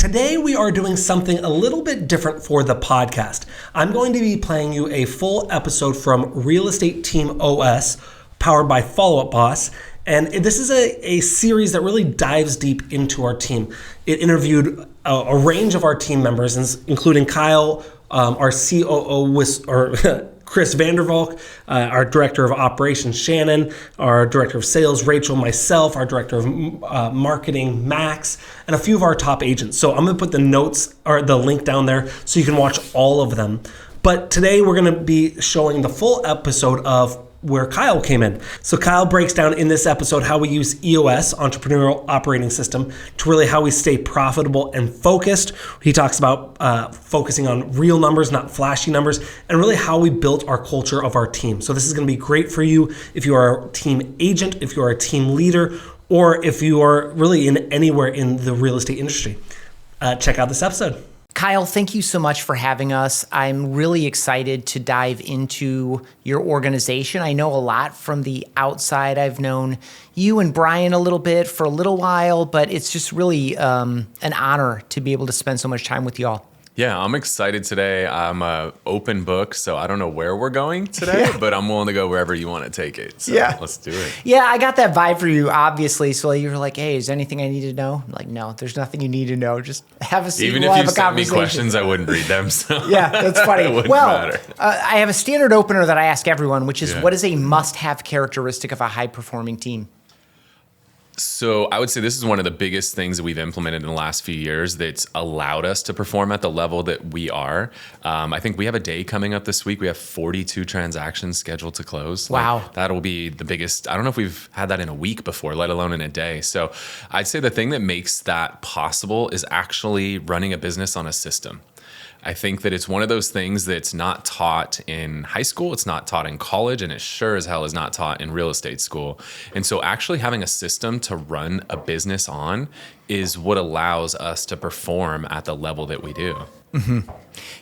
Today we are doing something a little bit different for the podcast. I'm going to be playing you a full episode from Real Estate Team OS, powered by Follow Up Boss. And this is a series that really dives deep into our team. It interviewed a range of our team members, including Kyle, our COO, Chris Vandervalk, our Director of Operations, Shannon, our Director of Sales, Rachel, myself, our Director of Marketing, Max, and a few of our top agents. So I'm going to put the notes or the link down there so you can watch all of them. But today we're going to be showing the full episode of where Kyle came in. So Kyle breaks down in this episode how we use EOS, Entrepreneurial Operating System, to really how we stay profitable and focused. He talks about focusing on real numbers, not flashy numbers, and really how we built our culture of our team. So this is going to be great for you if you are a team agent, if you are a team leader, or if you are really in anywhere in the real estate industry. Check out this episode. Kyle, thank you so much for having us. I'm really excited to dive into your organization. I know a lot from the outside. I've known you and Brian a little bit for a little while, but it's just really an honor to be able to spend so much time with y'all. Yeah, I'm excited today. I'm an open book, so I don't know where we're going today, but I'm willing to go wherever you want to take it. So let's do it. Yeah, I got that vibe for you, obviously. So you were like, hey, is there anything I need to know? I'm like, no, there's nothing you need to know. Just have a seat. Even if you sent me questions, I wouldn't read them. So yeah, that's funny. It wouldn't matter. I have a standard opener that I ask everyone, which is what is a must-have characteristic of a high-performing team? So I would say this is one of the biggest things that we've implemented in the last few years that's allowed us to perform at the level that we are. I think we have a day coming up this week. We have 42 transactions scheduled to close. Wow. That'll be the biggest. I don't know if we've had that in a week before, let alone in a day. So I'd say the thing that makes that possible is actually running a business on a system. I think that it's one of those things that's not taught in high school, it's not taught in college, and it sure as hell is not taught in real estate school. And so actually having a system to run a business on is what allows us to perform at the level that we do. Mm-hmm.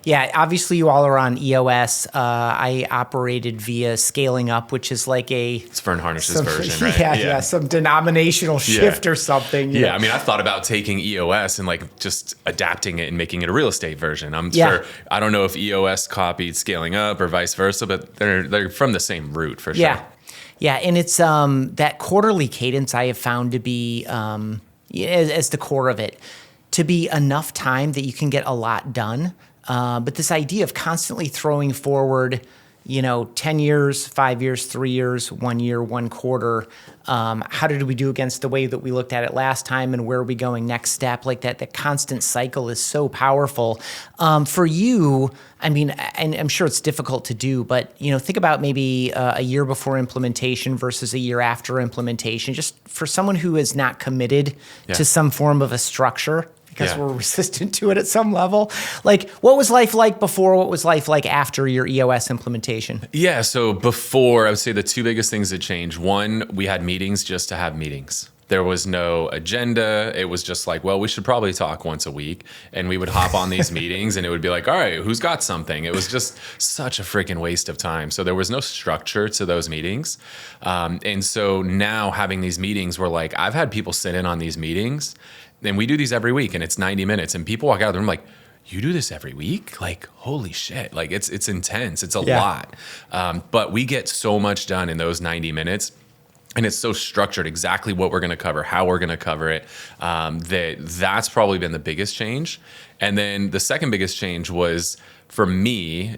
Yeah, obviously you all are on EOS. I operated via Scaling Up, which is like it's Fern Harnish's version, right? Yeah, some denominational shift or something. Yeah, I mean, I thought about taking EOS and like just adapting it and making it a real estate version. I'm sure, I don't know if EOS copied Scaling Up or vice versa, but they're from the same root for sure. Yeah, and it's that quarterly cadence I have found to be as the core of it, to be enough time that you can get a lot done. But this idea of constantly throwing forward, 10 years, 5 years, 3 years, 1 year, 1 quarter. How did we do against the way that we looked at it last time, and where are we going next step? Like that constant cycle is so powerful. For you, I mean, and I'm sure it's difficult to do, but think about maybe a year before implementation versus a year after implementation, just for someone who is not committed to some form of a structure, because we're resistant to it at some level. Like, what was life like before? What was life like after your EOS implementation? Yeah, so before, I would say the two biggest things that changed. One, we had meetings just to have meetings. There was no agenda. It was just like, well, we should probably talk once a week. And we would hop on these meetings and it would be like, all right, who's got something? It was just such a freaking waste of time. So there was no structure to those meetings. And so now having these meetings, we're like, I've had people sit in on these meetings, and we do these every week, and it's 90 minutes. And people walk out of the room like, you do this every week? Like, holy shit. Like, it's intense. It's a lot. But we get so much done in those 90 minutes. And it's so structured, exactly what we're going to cover, how we're going to cover it. That's probably been the biggest change. And then the second biggest change was for me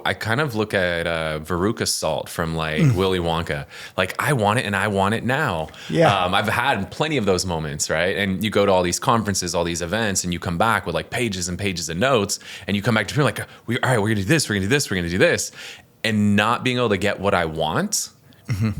I kind of look at Veruca Salt from Willy Wonka. Like, I want it and I want it now. Yeah. I've had plenty of those moments, right? And you go to all these conferences, all these events, and you come back with like pages and pages of notes, and you come back to people like, all right, we're going to do this, we're going to do this, we're going to do this. And not being able to get what I want. Mm-hmm.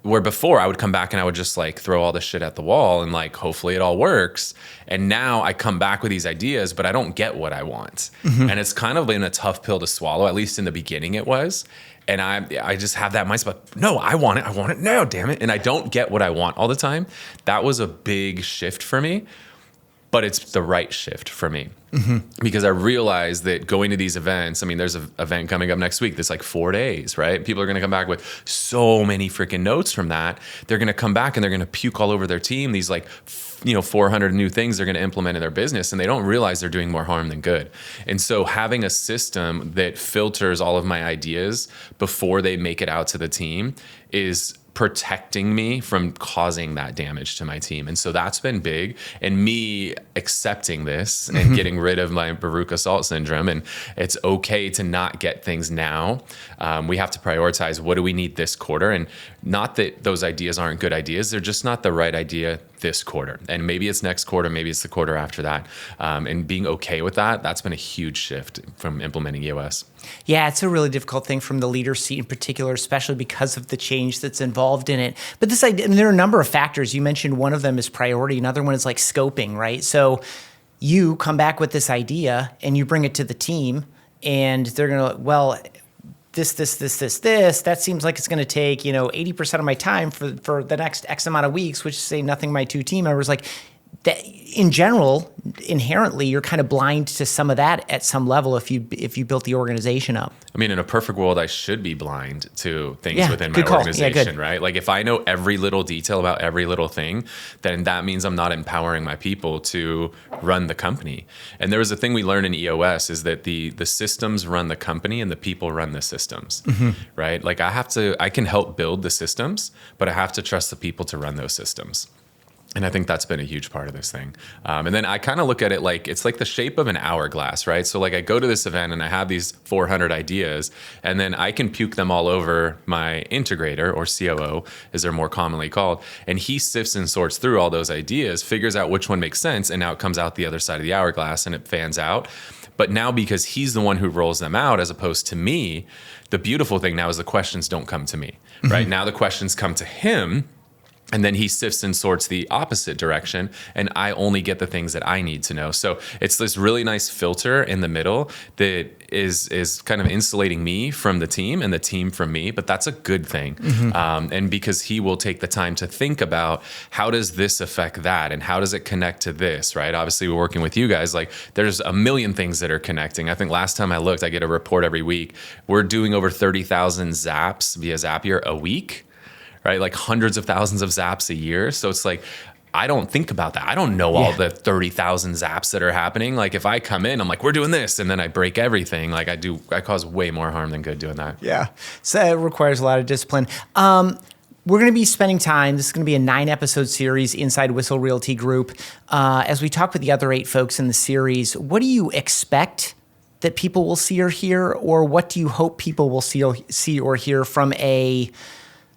Where before I would come back and I would just like throw all this shit at the wall and like, hopefully it all works. And now I come back with these ideas, but I don't get what I want. Mm-hmm. And it's kind of been a tough pill to swallow. At least in the beginning it was. And I just have that mindset, but no, I want it now, damn it. And I don't get what I want all the time. That was a big shift for me. but it's the right shift for me. Because I realized that going to these events, I mean, there's an event coming up next week that's like 4 days, right? People are going to come back with so many freaking notes from that. They're going to come back and they're going to puke all over their team. These 400 new things they're going to implement in their business, and they don't realize they're doing more harm than good. And so having a system that filters all of my ideas before they make it out to the team is protecting me from causing that damage to my team. And so that's been big. And me accepting this and getting rid of my Baruch assault syndrome. And it's okay to not get things now. We have to prioritize, what do we need this quarter? And not that those ideas aren't good ideas. They're just not the right idea this quarter. And maybe it's next quarter, maybe it's the quarter after that. And being okay with that, that's been a huge shift from implementing EOS. Yeah, it's a really difficult thing from the leader seat in particular, especially because of the change that's involved in it. But this idea, and there are a number of factors. You mentioned one of them is priority. Another one is like scoping, right? So you come back with this idea and you bring it to the team, and they're going to, well, this, that seems like it's going to take, 80% of my time for the next X amount of weeks, which say nothing my two team members. Like that, in general, inherently, you're kind of blind to some of that at some level if you built the organization up. I mean, in a perfect world, I should be blind to things within my organization, right? Like if I know every little detail about every little thing, then that means I'm not empowering my people to run the company. And there was a thing we learned in EOS is that the systems run the company and the people run the systems, right? Like I can help build the systems, but I have to trust the people to run those systems. And I think that's been a huge part of this thing. And then I kind of look at it like, it's like the shape of an hourglass, right? So like I go to this event and I have these 400 ideas, and then I can puke them all over my integrator, or COO, as they're more commonly called. And he sifts and sorts through all those ideas, figures out which one makes sense, and now it comes out the other side of the hourglass and it fans out. But now, because he's the one who rolls them out as opposed to me, the beautiful thing now is the questions don't come to me, right? Now the questions come to him. And then he sifts and sorts the opposite direction, and I only get the things that I need to know. So it's this really nice filter in the middle that is kind of insulating me from the team and the team from me, but that's a good thing. And because he will take the time to think about, how does this affect that, and how does it connect to this, right? Obviously, we're working with you guys. Like, there's a million things that are connecting. I think last time I looked, I get a report every week. We're doing over 30,000 zaps via Zapier a week. Right? Like hundreds of thousands of zaps a year. So it's like, I don't think about that. I don't know all the 30,000 zaps that are happening. Like if I come in, I'm like, we're doing this, and then I break everything. Like I cause way more harm than good doing that. Yeah. So it requires a lot of discipline. We're going to be spending time. This is going to be a 9-episode series inside Whissel Realty Group. As we talk with the other 8 folks in the series, what do you expect that people will see or hear, or what do you hope people will see or hear from a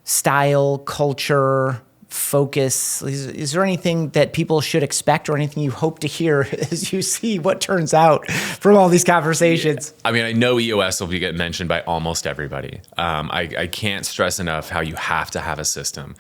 style, culture, focus? Is there anything that people should expect, or anything you hope to hear as you see what turns out from all these conversations? I mean, I know EOS will be getting mentioned by almost everybody. I can't stress enough how you have to have a system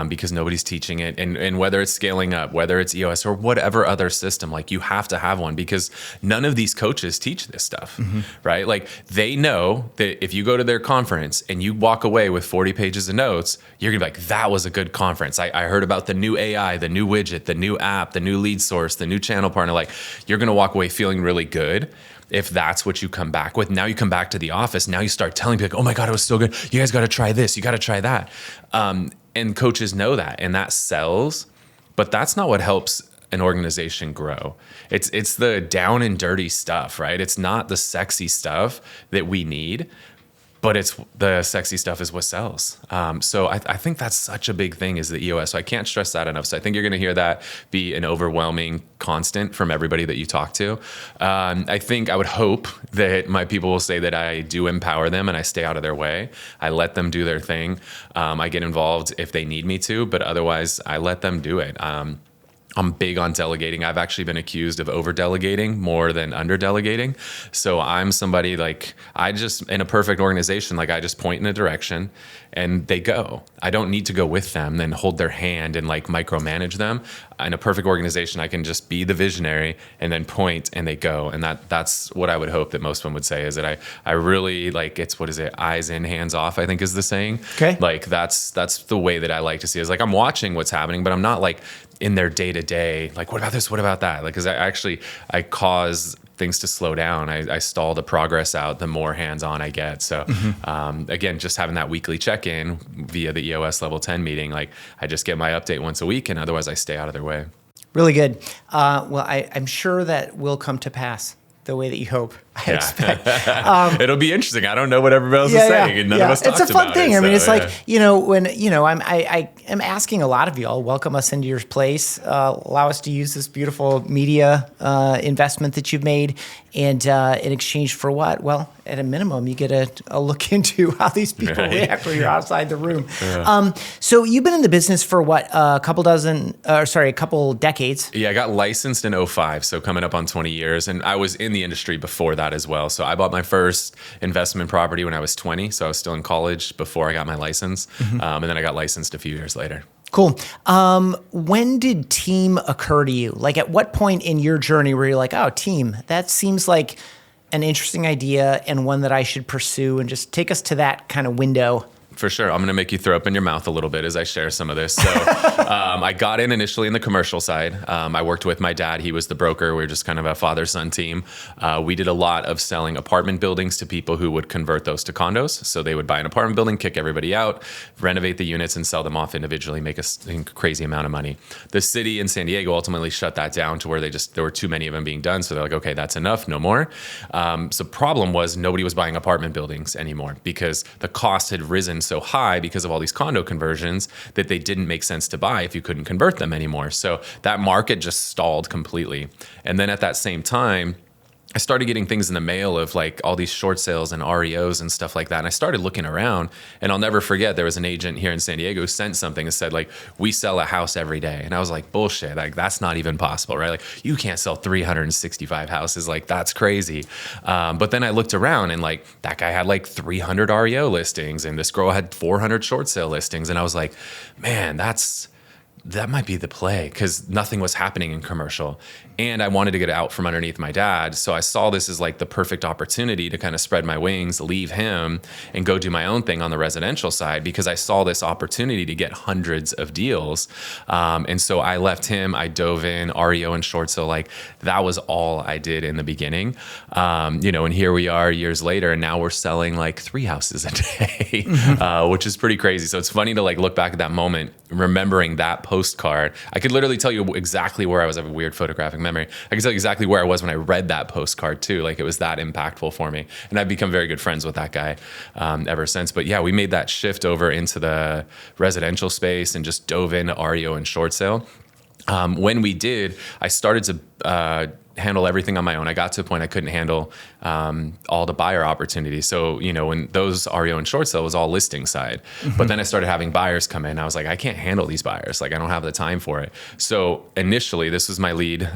because nobody's teaching it. And whether it's scaling up, whether it's EOS or whatever other system, like you have to have one, because none of these coaches teach this stuff, right? Like they know that if you go to their conference and you walk away with 40 pages of notes, you're gonna be like, that was a good conference. I heard about the new AI, the new widget, the new app, the new lead source, the new channel partner. Like you're going to walk away feeling really good if that's what you come back with. Now you come back to the office. Now you start telling people, like, oh my God, it was so good. You guys got to try this. You got to try that. And coaches know that, and that sells, but that's not what helps an organization grow. It's the down and dirty stuff, right? It's not the sexy stuff that we need, but it's the sexy stuff is what sells. So I think that's such a big thing, is the EOS. So I can't stress that enough. So I think you're going to hear that be an overwhelming constant from everybody that you talk to. I would hope that my people will say that I do empower them and I stay out of their way. I let them do their thing. I get involved if they need me to, but otherwise I let them do it. I'm big on delegating. I've actually been accused of over-delegating more than under-delegating. So I'm somebody like, in a perfect organization, like I just point in a direction and they go. I don't need to go with them, then hold their hand and like micromanage them. In a perfect organization, I can just be the visionary and then point and they go. And that's what I would hope that most of them would say, is that I really like, it's, what is it? Eyes in, hands off, I think is the saying. Okay. Like that's the way that I like to see it. Is like, I'm watching what's happening, but I'm not like in their day to day, like, what about this? What about that? Like, because I cause things to slow down. I stall the progress out the more hands-on I get. So again, just having that weekly check-in via the EOS level 10 meeting, like I just get my update once a week, and otherwise I stay out of their way. Really good. Well, I'm sure that will come to pass the way that you hope. I expect. It'll be interesting. I don't know what everybody else is saying, and none of us talked about it. It's a fun thing. I mean, it's like, when I am asking a lot of y'all, welcome us into your place, allow us to use this beautiful media investment that you've made, and in exchange for what? Well, at a minimum, you get a look into how these people react when you're outside the room. Yeah. So you've been in the business for what, a couple decades? Yeah, I got licensed in 2005, so coming up on 20 years, and I was in the industry before that as well. So I bought my first investment property when I was 20, so I was still in college before I got my license, and then I got licensed a few years later. Cool. When did team occur to you? Like, at what point in your journey were you like, oh, team, that seems like an interesting idea and one that I should pursue, and just take us to that kind of window? For sure. I'm going to make you throw up in your mouth a little bit as I share some of this. So I got in initially in the commercial side. I worked with my dad. He was the broker. We were just kind of a father-son team. We did a lot of selling apartment buildings to people who would convert those to condos. So they would buy an apartment building, kick everybody out, renovate the units, and sell them off individually, make a crazy amount of money. The city in San Diego ultimately shut that down to where there were too many of them being done. So they're like, okay, that's enough, no more. So problem was nobody was buying apartment buildings anymore because the cost had risen so high because of all these condo conversions that they didn't make sense to buy if you couldn't convert them anymore. So that market just stalled completely. And then at that same time, I started getting things in the mail of like all these short sales and REOs and stuff like that. And I started looking around, and I'll never forget, there was an agent here in San Diego who sent something and said, like, we sell a house every day. And I was like, bullshit, like that's not even possible, right? Like you can't sell 365 houses. Like that's crazy. But then I looked around, and like that guy had like 300 REO listings, and this girl had 400 short sale listings. And I was like, man, that might be the play, because nothing was happening in commercial. And I wanted to get out from underneath my dad. So I saw this as like the perfect opportunity to kind of spread my wings, leave him, and go do my own thing on the residential side, because I saw this opportunity to get hundreds of deals. And so I left him, I dove in, REO and short sale. Like that was all I did in the beginning. And here we are years later, and now we're selling like 3 houses a day, which is pretty crazy. So it's funny to like look back at that moment, remembering that postcard. I could literally tell you exactly where I was. I have a weird photographic memory. I can tell you exactly where I was when I read that postcard too. Like it was that impactful for me. And I've become very good friends with that guy ever since. But yeah, we made that shift over into the residential space and just dove into REO and short sale. When we did, I started to handle everything on my own. I got to a point I couldn't handle all the buyer opportunities. So, when those REO and short sale was all listing side, but then I started having buyers come in. I was like, I can't handle these buyers. Like I don't have the time for it. So initially this was my lead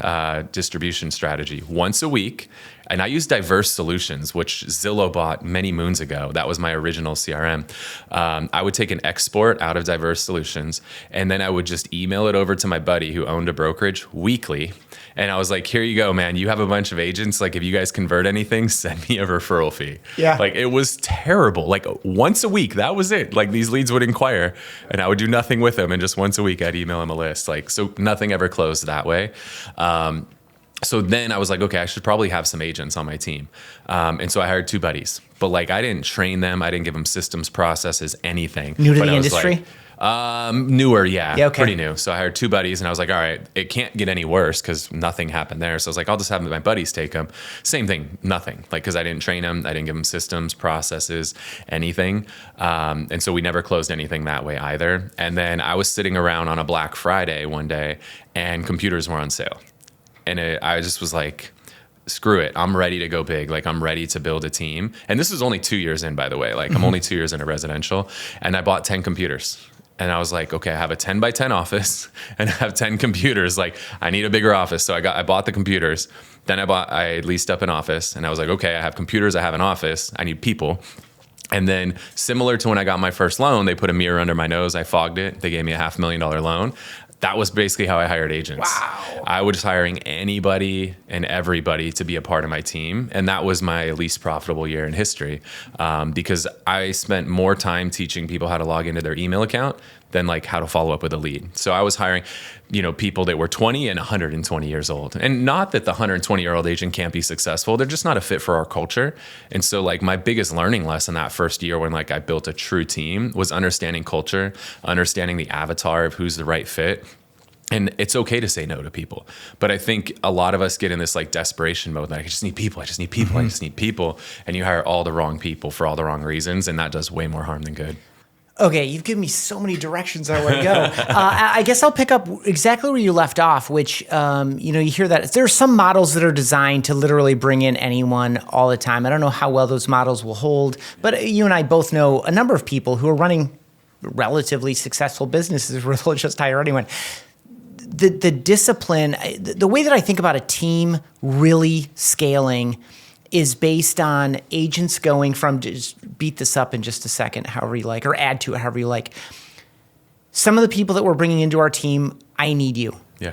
distribution strategy. Once a week, and I used Diverse Solutions, which Zillow bought many moons ago. That was my original CRM. I would take an export out of Diverse Solutions, and then I would just email it over to my buddy who owned a brokerage weekly. And I was like, here you go, man. You have a bunch of agents. Like, if you guys convert anything, send me a referral fee. Yeah. Like, it was terrible. Like, once a week, that was it. Like, these leads would inquire, and I would do nothing with them. And just once a week, I'd email them a list. Like, so nothing ever closed that way. So then I was like, okay, I should probably have some agents on my team. And so I hired 2 buddies. But, like, I didn't train them. I didn't give them systems, processes, anything. New to the industry? Newer, yeah. Yeah, okay. Pretty new. So I hired 2 buddies, and I was like, all right, it can't get any worse because nothing happened there. So I was like, I'll just have my buddies take them. Same thing, nothing. Like, because I didn't train them, I didn't give them systems, processes, anything. And so we never closed anything that way either. And then I was sitting around on a Black Friday one day, and computers were on sale. And I just was like, screw it. I'm ready to go big. Like, I'm ready to build a team. And this was only 2 years in, by the way. Like, I'm only 2 years into residential. And I bought 10 computers. And I was like, okay, I have a 10 by 10 office and I have 10 computers. Like, I need a bigger office. So I bought the computers. Then I leased up an office, and I was like, okay, I have computers. I have an office. I need people. And then, similar to when I got my first loan, they put a mirror under my nose. I fogged it. They gave me a $500,000 loan. That was basically how I hired agents. Wow. I was hiring anybody and everybody to be a part of my team. And that was my least profitable year in history, because I spent more time teaching people how to log into their email account than like how to follow up with a lead. So I was hiring, people that were 20 and 120 years old. And not that the 120-year-old agent can't be successful. They're just not a fit for our culture. And so like my biggest learning lesson that first year when like I built a true team was understanding culture, understanding the avatar of who's the right fit. And it's okay to say no to people. But I think a lot of us get in this like desperation mode. Like, I just need people. I just need people. I just need people. And you hire all the wrong people for all the wrong reasons. And that does way more harm than good. Okay, you've given me so many directions I want to go. I guess I'll pick up exactly where you left off, which, you hear that there are some models that are designed to literally bring in anyone all the time. I don't know how well those models will hold, but you and I both know a number of people who are running relatively successful businesses where they'll just hire anyone. The discipline, the way that I think about a team really scaling is based on agents going from, just beat this up in just a second, however you like, or add to it however you like. Some of the people that we're bringing into our team, I need you. Yeah.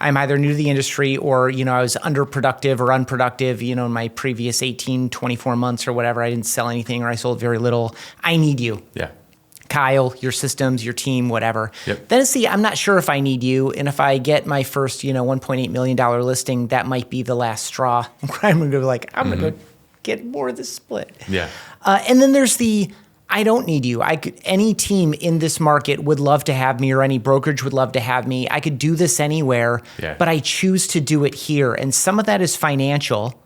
I'm either new to the industry or, I was underproductive or unproductive, in my previous 18, 24 months or whatever. I didn't sell anything or I sold very little. I need you. Yeah. Kyle, your systems, your team, whatever. Yep. Then I'm not sure if I need you. And if I get my first, $1.8 million listing, that might be the last straw. I'm going to be like, I'm going to get more of this split. Yeah. And then there's I don't need you. Any team in this market would love to have me, or any brokerage would love to have me. I could do this anywhere, but I choose to do it here. And some of that is financial.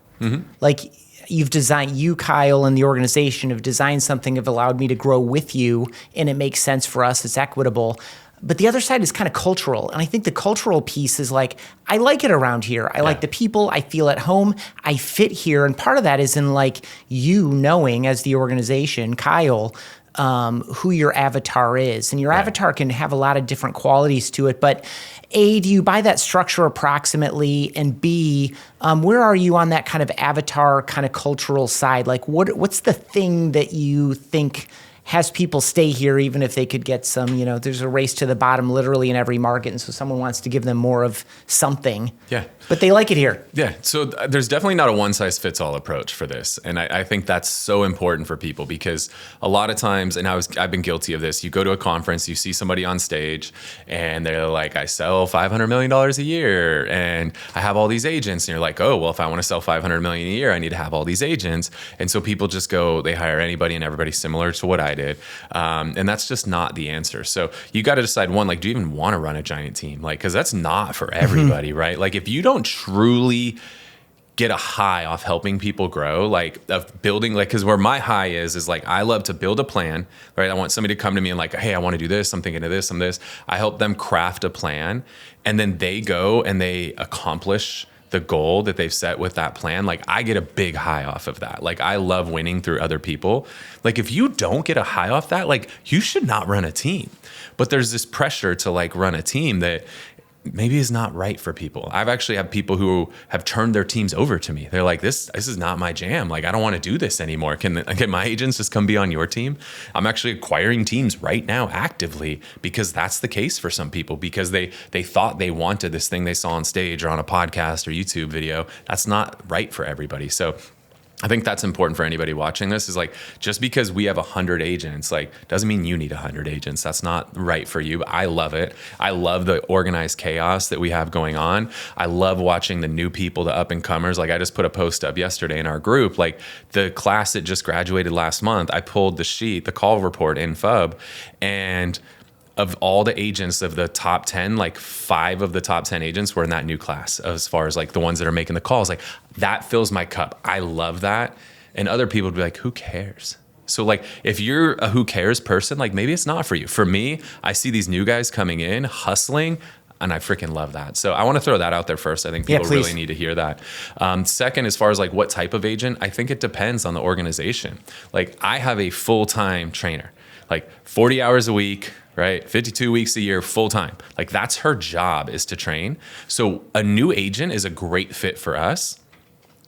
Like, you, Kyle, and the organization have designed something that have allowed me to grow with you, and it makes sense for us. It's equitable. But the other side is kind of cultural. And I think the cultural piece is like, I like it around here. I like the people. I feel at home. I fit here. And part of that is in like you knowing as the organization, Kyle, who your avatar is. And your avatar can have a lot of different qualities to it. But A, do you buy that structure approximately? And B, where are you on that kind of avatar kind of cultural side? Like what's the thing that you think has people stay here even if they could get some, there's a race to the bottom literally in every market. And so someone wants to give them more of something. Yeah. But they like it here. Yeah. So there's definitely not a one size fits all approach for this. And I think that's so important for people because a lot of times, and I've been guilty of this, you go to a conference, you see somebody on stage and they're like, I sell $500 million a year and I have all these agents. And you're like, oh, well, if I want to sell $500 million a year, I need to have all these agents. And so people just go, they hire anybody and everybody similar to what I did. And that's just not the answer. So you got to decide one, like, do you even want to run a giant team? Like, cause that's not for everybody, right? Like if you don't truly get a high off helping people grow, like of building, like, cause where my high is like, I love to build a plan, right? I want somebody to come to me and like, hey, I want to do this. I'm thinking of this, I'm this. I help them craft a plan and then they go and they accomplish the goal that they've set with that plan. Like I get a big high off of that. Like I love winning through other people. Like if you don't get a high off that, like you should not run a team. But there's this pressure to like run a team that maybe is not right for people. I've actually had people who have turned their teams over to me. They're like, this is not my jam. Like, I don't want to do this anymore. Can my agents just come be on your team? I'm actually acquiring teams right now actively because that's the case for some people because they thought they wanted this thing they saw on stage or on a podcast or YouTube video. That's not right for everybody. So I think that's important for anybody watching this is like, just because we have 100 agents, like doesn't mean you need 100 agents. That's not right for you. But I love it. I love the organized chaos that we have going on. I love watching the new people, the up and comers. Like I just put a post up yesterday in our group, like the class that just graduated last month, I pulled the sheet, the call report in FUB, and of all the agents of the top 10, like 5 of the top 10 agents were in that new class as far as like the ones that are making the calls. Like that fills my cup. I love that. And other people would be like, who cares? So like if you're a who cares person, like maybe it's not for you. For me, I see these new guys coming in, hustling, and I freaking love that. So I want to throw that out there first. I think people really need to hear that. Second, as far as like what type of agent, I think it depends on the organization. Like I have a full-time trainer, like 40 hours a week, right? 52 weeks a year, full time. Like that's her job is to train. So a new agent is a great fit for us.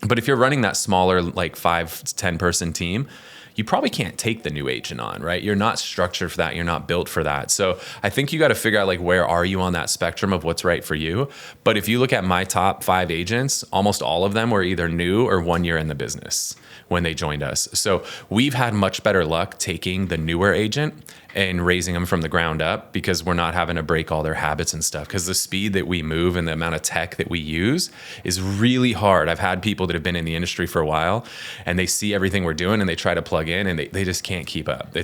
But if you're running that smaller, like 5 to 10 person team, you probably can't take the new agent on, right? You're not structured for that. You're not built for that. So I think you got to figure out like, where are you on that spectrum of what's right for you? But if you look at my top 5 agents, almost all of them were either new or 1 year in the business when they joined us. So we've had much better luck taking the newer agent and raising them from the ground up, because we're not having to break all their habits and stuff. Because the speed that we move and the amount of tech that we use is really hard. I've had people that have been in the industry for a while, and they see everything we're doing and they try to plug in, and they just can't keep up.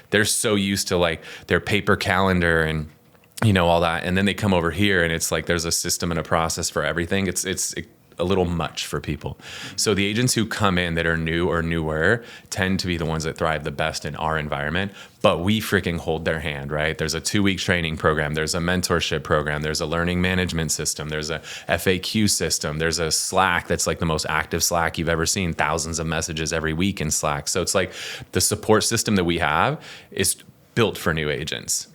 They're so used to like their paper calendar and all that, and then they come over here and it's like there's a system and a process for everything. It's a little much for people. So the agents who come in that are new or newer tend to be the ones that thrive the best in our environment, but we freaking hold their hand, right? There's a 2-week training program. There's a mentorship program. There's a learning management system. There's a FAQ system. There's a Slack that's like the most active Slack you've ever seen, thousands of messages every week in Slack. So it's like the support system that we have is built for new agents.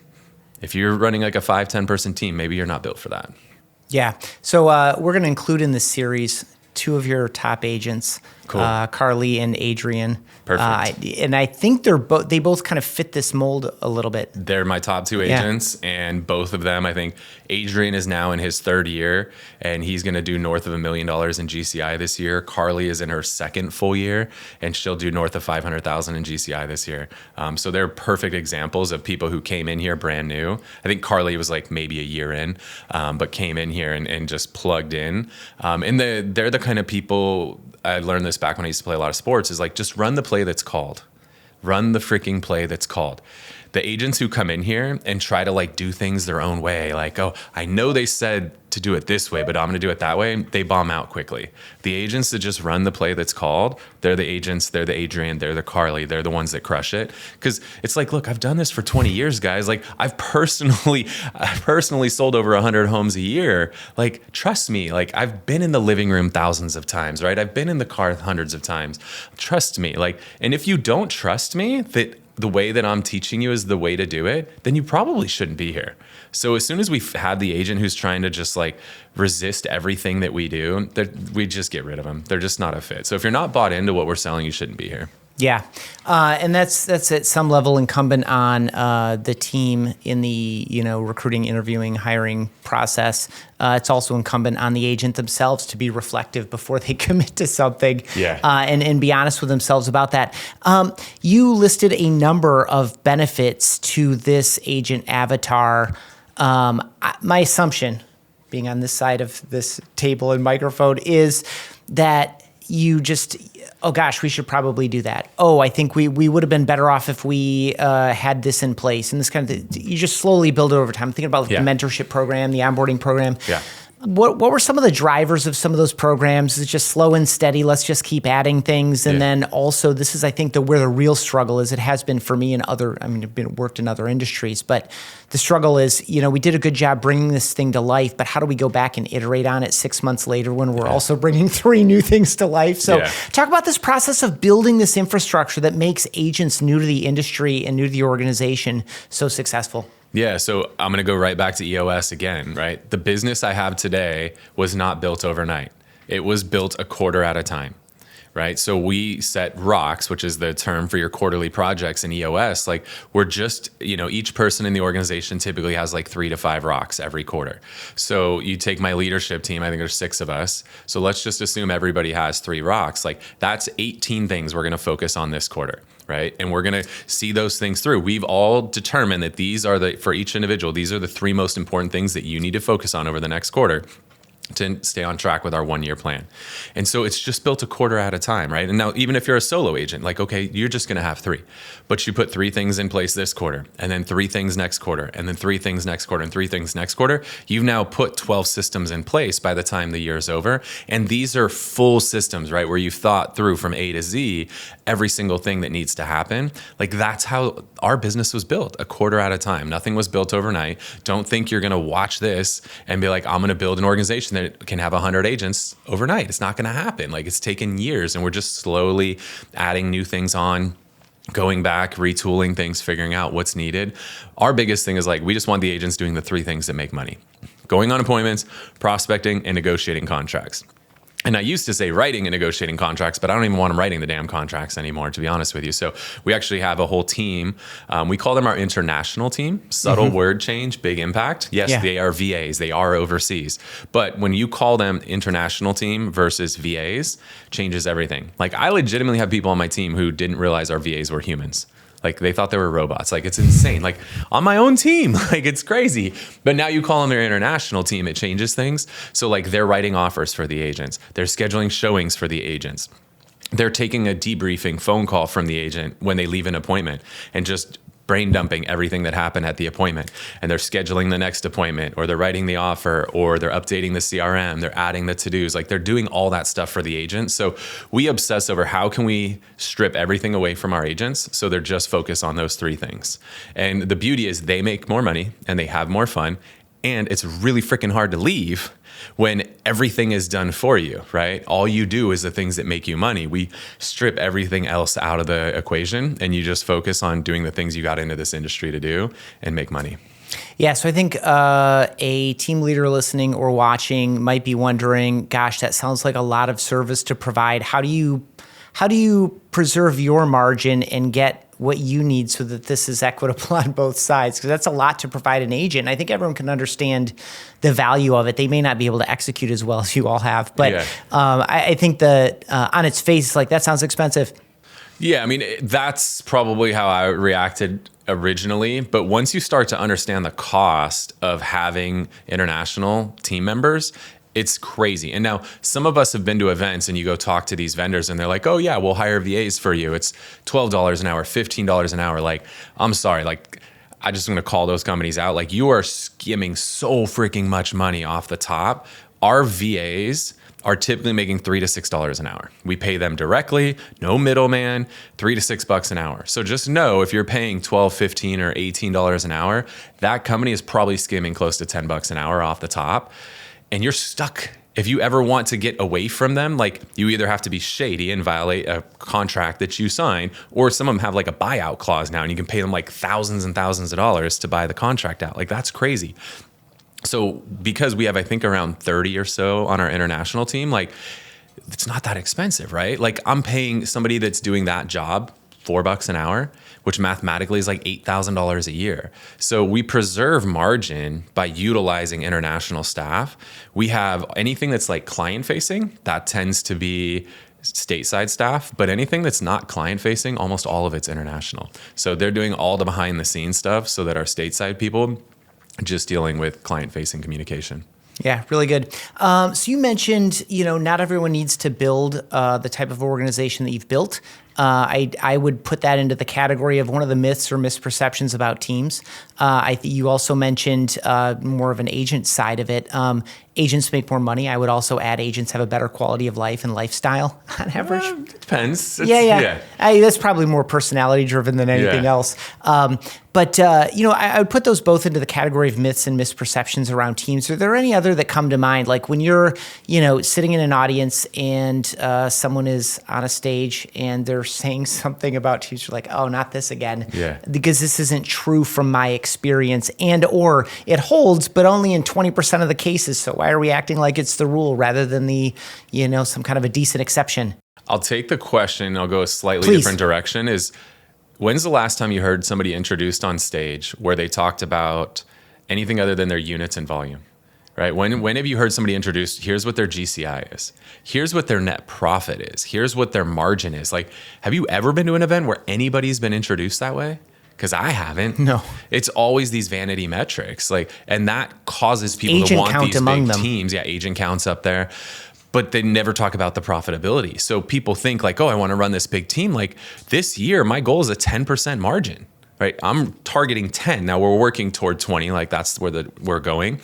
If you're running like a 5-10 person team, maybe you're not built for that. Yeah. So we're going to include in this series 2 of your top agents, Cool. Carly and Adrian. Perfect. And I think they both kind of fit this mold a little bit. They're my top 2 agents, and both of them, I think Adrian is now in his 3rd year, and he's going to do north of $1 million in GCI this year. Carly is in her 2nd full year, and she'll do north of $500,000 in GCI this year. So they're perfect examples of people who came in here brand new. I think Carly was like maybe a year in, but came in here and just plugged in. And they're the kind of people, I learned this back when I used to play a lot of sports, is like, just run the play that's called. Run the freaking play that's called. The agents who come in here and try to like do things their own way, like, oh, I know they said to do it this way, but I'm going to do it that way, they bomb out quickly. The agents that just run the play that's called, they're the agents, they're the Adrian, they're the Carly, they're the ones that crush it. Because it's like, look, I've done this for 20 years, guys. Like, I've personally sold over 100 homes a year. Like, trust me, like, I've been in the living room thousands of times, right? I've been in the car hundreds of times. Trust me. Like, and if you don't trust me that the way that I'm teaching you is the way to do it, then you probably shouldn't be here. So as soon as we have the agent who's trying to just like resist everything that we do, we just get rid of them. They're just not a fit. So if you're not bought into what we're selling, you shouldn't be here. Yeah, and that's at some level incumbent on the team in the recruiting, interviewing, hiring process. It's also incumbent on the agent themselves to be reflective before they commit to something. Yeah. And be honest with themselves about that. You listed a number of benefits to this agent avatar. My assumption, being on this side of this table and microphone, is that you just, oh gosh, we should probably do that. Oh, I think we would have been better off if we had this in place. And this kind of, you just slowly build it over time. I'm thinking about the mentorship program, the onboarding program. Yeah. What were some of the drivers of some of those programs? Is it just slow and steady? Let's just keep adding things. And then also, this is, I think, where the real struggle is. It has been for me and I've worked in other industries, but the struggle is, we did a good job bringing this thing to life, but how do we go back and iterate on it 6 months later when we're also bringing 3 new things to life? So talk about this process of building this infrastructure that makes agents new to the industry and new to the organization so successful. Yeah, so I'm going to go right back to EOS again, right? The business I have today was not built overnight. It was built a quarter at a time, right? So we set rocks, which is the term for your quarterly projects in EOS. Like, we're just, each person in the organization typically has like 3 to 5 rocks every quarter. So you take my leadership team, I think there's 6 of us. So let's just assume everybody has 3 rocks. Like, that's 18 things we're going to focus on this quarter. Right. And we're going to see those things through. We've all determined that these are for each individual, these are the 3 most important things that you need to focus on over the next quarter to stay on track with our 1-year plan. And so it's just built a quarter at a time, right? And now, even if you're a solo agent, like, okay, you're just going to have 3, but you put 3 things in place this quarter, and then 3 things next quarter, and then 3 things next quarter, and 3 things next quarter. You've now put 12 systems in place by the time the year is over. And these are full systems, right? Where you've thought through from A to Z, every single thing that needs to happen. Like, that's how our business was built, a quarter at a time. Nothing was built overnight. Don't think you're going to watch this and be like, I'm going to build an organization that can have 100 agents overnight. It's not going to happen. Like, it's taken years, and we're just slowly adding new things on, going back, retooling things, figuring out what's needed. Our biggest thing is like, we just want the agents doing the 3 things that make money: going on appointments, prospecting, and negotiating contracts. And I used to say writing and negotiating contracts, but I don't even want them writing the damn contracts anymore, to be honest with you. So we actually have a whole team. We call them our international team. Subtle word change, big impact. Yes, they are VAs. They are overseas. But when you call them international team versus VAs, changes everything. Like, I legitimately have people on my team who didn't realize our VAs were humans. Like they thought they were robots. Like it's insane. Like on my own team, like it's crazy. But now you call them their international team, it changes things. So like they're writing offers for the agents. They're scheduling showings for the agents. They're taking a debriefing phone call from the agent when they leave an appointment and just brain dumping everything that happened at the appointment. And they're scheduling the next appointment, or they're writing the offer, or they're updating the CRM, they're adding the to-dos. Like they're doing all that stuff for the agent. So we obsess over how can we strip everything away from our agents so they're just focused on those three things. And the beauty is they make more money and they have more fun. And it's really freaking hard to leave when everything is done for you, right? All you do is the things that make you money. We strip everything else out of the equation and you just focus on doing the things you got into this industry to do and make money. Yeah, so I think a team leader listening or watching might be wondering, gosh, that sounds like a lot of service to provide. How do you preserve your margin and get what you need so that this is equitable on both sides? Because that's a lot to provide an agent. I think everyone can understand the value of it. They may not be able to execute as well as you all have, but I think that on its face, like that sounds expensive. Yeah, I mean, that's probably how I reacted originally. But once you start to understand the cost of having international team members, it's crazy. And now some of us have been to events and you go talk to these vendors and they're like, oh yeah, we'll hire VAs for you. It's $12 an hour, $15 an hour. Like, I'm sorry, like I just want to call those companies out. Like you are skimming so freaking much money off the top. Our VAs are typically making $3 to $6 an hour. We pay them directly, no middleman, $3 to $6 an hour. So just know if you're paying $12, $15, or $18 an hour, that company is probably skimming close to $10 an hour off the top. And you're stuck. If you ever want to get away from them, like you either have to be shady and violate a contract that you sign, or some of them have like a buyout clause now and you can pay them like thousands and thousands of dollars to buy the contract out. Like that's crazy. So because we have, I think around 30 or so on our international team, like it's not that expensive, right? Like I'm paying somebody that's doing that job $4 an hour, which mathematically is like $8,000 a year. So we preserve margin by utilizing international staff. We have anything that's like client facing, that tends to be stateside staff, but anything that's not client facing, almost all of it's international. So they're doing all the behind the scenes stuff so that our stateside people just dealing with client facing communication. Yeah, really good. So you mentioned, not everyone needs to build the type of organization that you've built. I would put that into the category of one of the myths or misperceptions about teams. You also mentioned more of an agent side of it. Agents make more money. I would also add agents have a better quality of life and lifestyle on average. It depends. Yeah. That's probably more personality driven than anything else. But I would put those both into the category of myths and misperceptions around teams. Are there any other that come to mind? Like when you're, sitting in an audience and someone is on a stage and they're saying something about teams, you're like, oh, not this again. Yeah. Because this isn't true from my experience, and or it holds, but only in 20% of the cases. So why are we acting like it's the rule rather than the, some kind of a decent exception? I'll take the question. I'll go a slightly Please. different direction. When's the last time you heard somebody introduced on stage where they talked about anything other than their units and volume, right? When have you heard somebody introduced, here's what their GCI is, here's what their net profit is, here's what their margin is? Like, have you ever been to an event where anybody's been introduced that way? Because I haven't. No. It's always these vanity metrics, and that causes people agent to want count these among big them. teams. Yeah, agent counts up there. But they never talk about the profitability. So people think like, oh, I want to run this big team. Like this year, my goal is a 10% margin, right? I'm targeting 10. Now we're working toward 20. Like that's where we're going.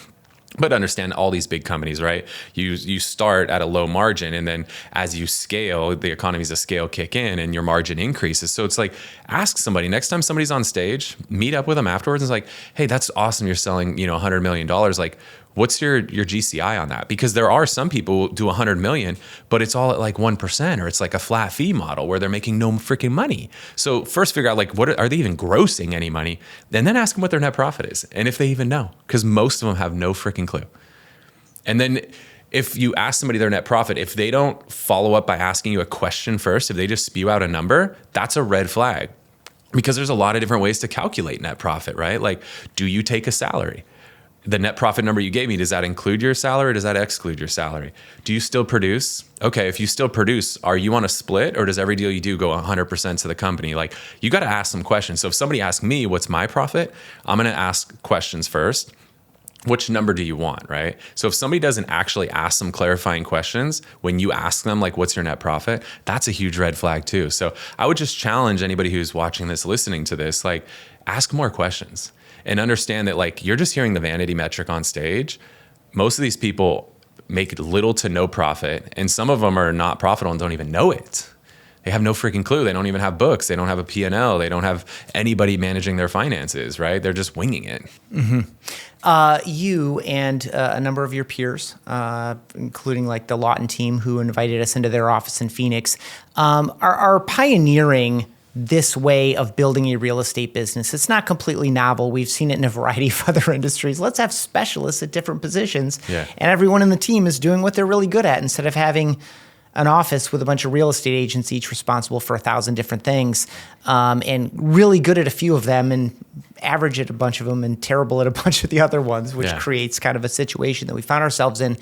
But understand all these big companies, right? You start at a low margin, and then as you scale, the economies of scale kick in and your margin increases. So it's like, ask somebody, next time somebody's on stage, meet up with them afterwards and it's like, hey, that's awesome. You're selling, $100 million. Like, what's your GCI on that? Because there are some people who do 100 million, but it's all at like 1%, or it's like a flat fee model where they're making no freaking money. So first figure out like, what are they even grossing any money? And then ask them what their net profit is. And if they even know, because most of them have no freaking clue. And then if you ask somebody their net profit, if they don't follow up by asking you a question first, if they just spew out a number, that's a red flag. Because there's a lot of different ways to calculate net profit, right? Like, do you take a salary? the net profit number you gave me, does that include your salary or does that exclude your salary? Do you still produce? Okay, if you still produce, are you on a split or does every deal you do go 100% to the company? Like, you got to ask some questions. So if somebody asks me, what's my profit? I'm going to ask questions first. Which number do you want, right? So if somebody doesn't actually ask some clarifying questions, when you ask them, like, what's your net profit? That's a huge red flag too. So I would just challenge anybody who's watching this, listening to this, like, ask more questions and understand that, like, you're just hearing the vanity metric on stage. Most of these people make little to no profit, and some of them are not profitable and don't even know it. They have no freaking clue. They don't even have books. They don't have a P&L. They don't have anybody managing their finances, right? They're just winging it. You and a number of your peers, including like the Lawton team who invited us into their office in Phoenix, are pioneering this way of building a real estate business. It's not completely novel. We've seen it in a variety of other industries. Let's have specialists at different positions, and everyone in the team is doing what they're really good at instead of having an office with a bunch of real estate agents, each responsible for 1,000 different things, and really good at a few of them and average at a bunch of them and terrible at a bunch of the other ones, which creates kind of a situation that we found ourselves in.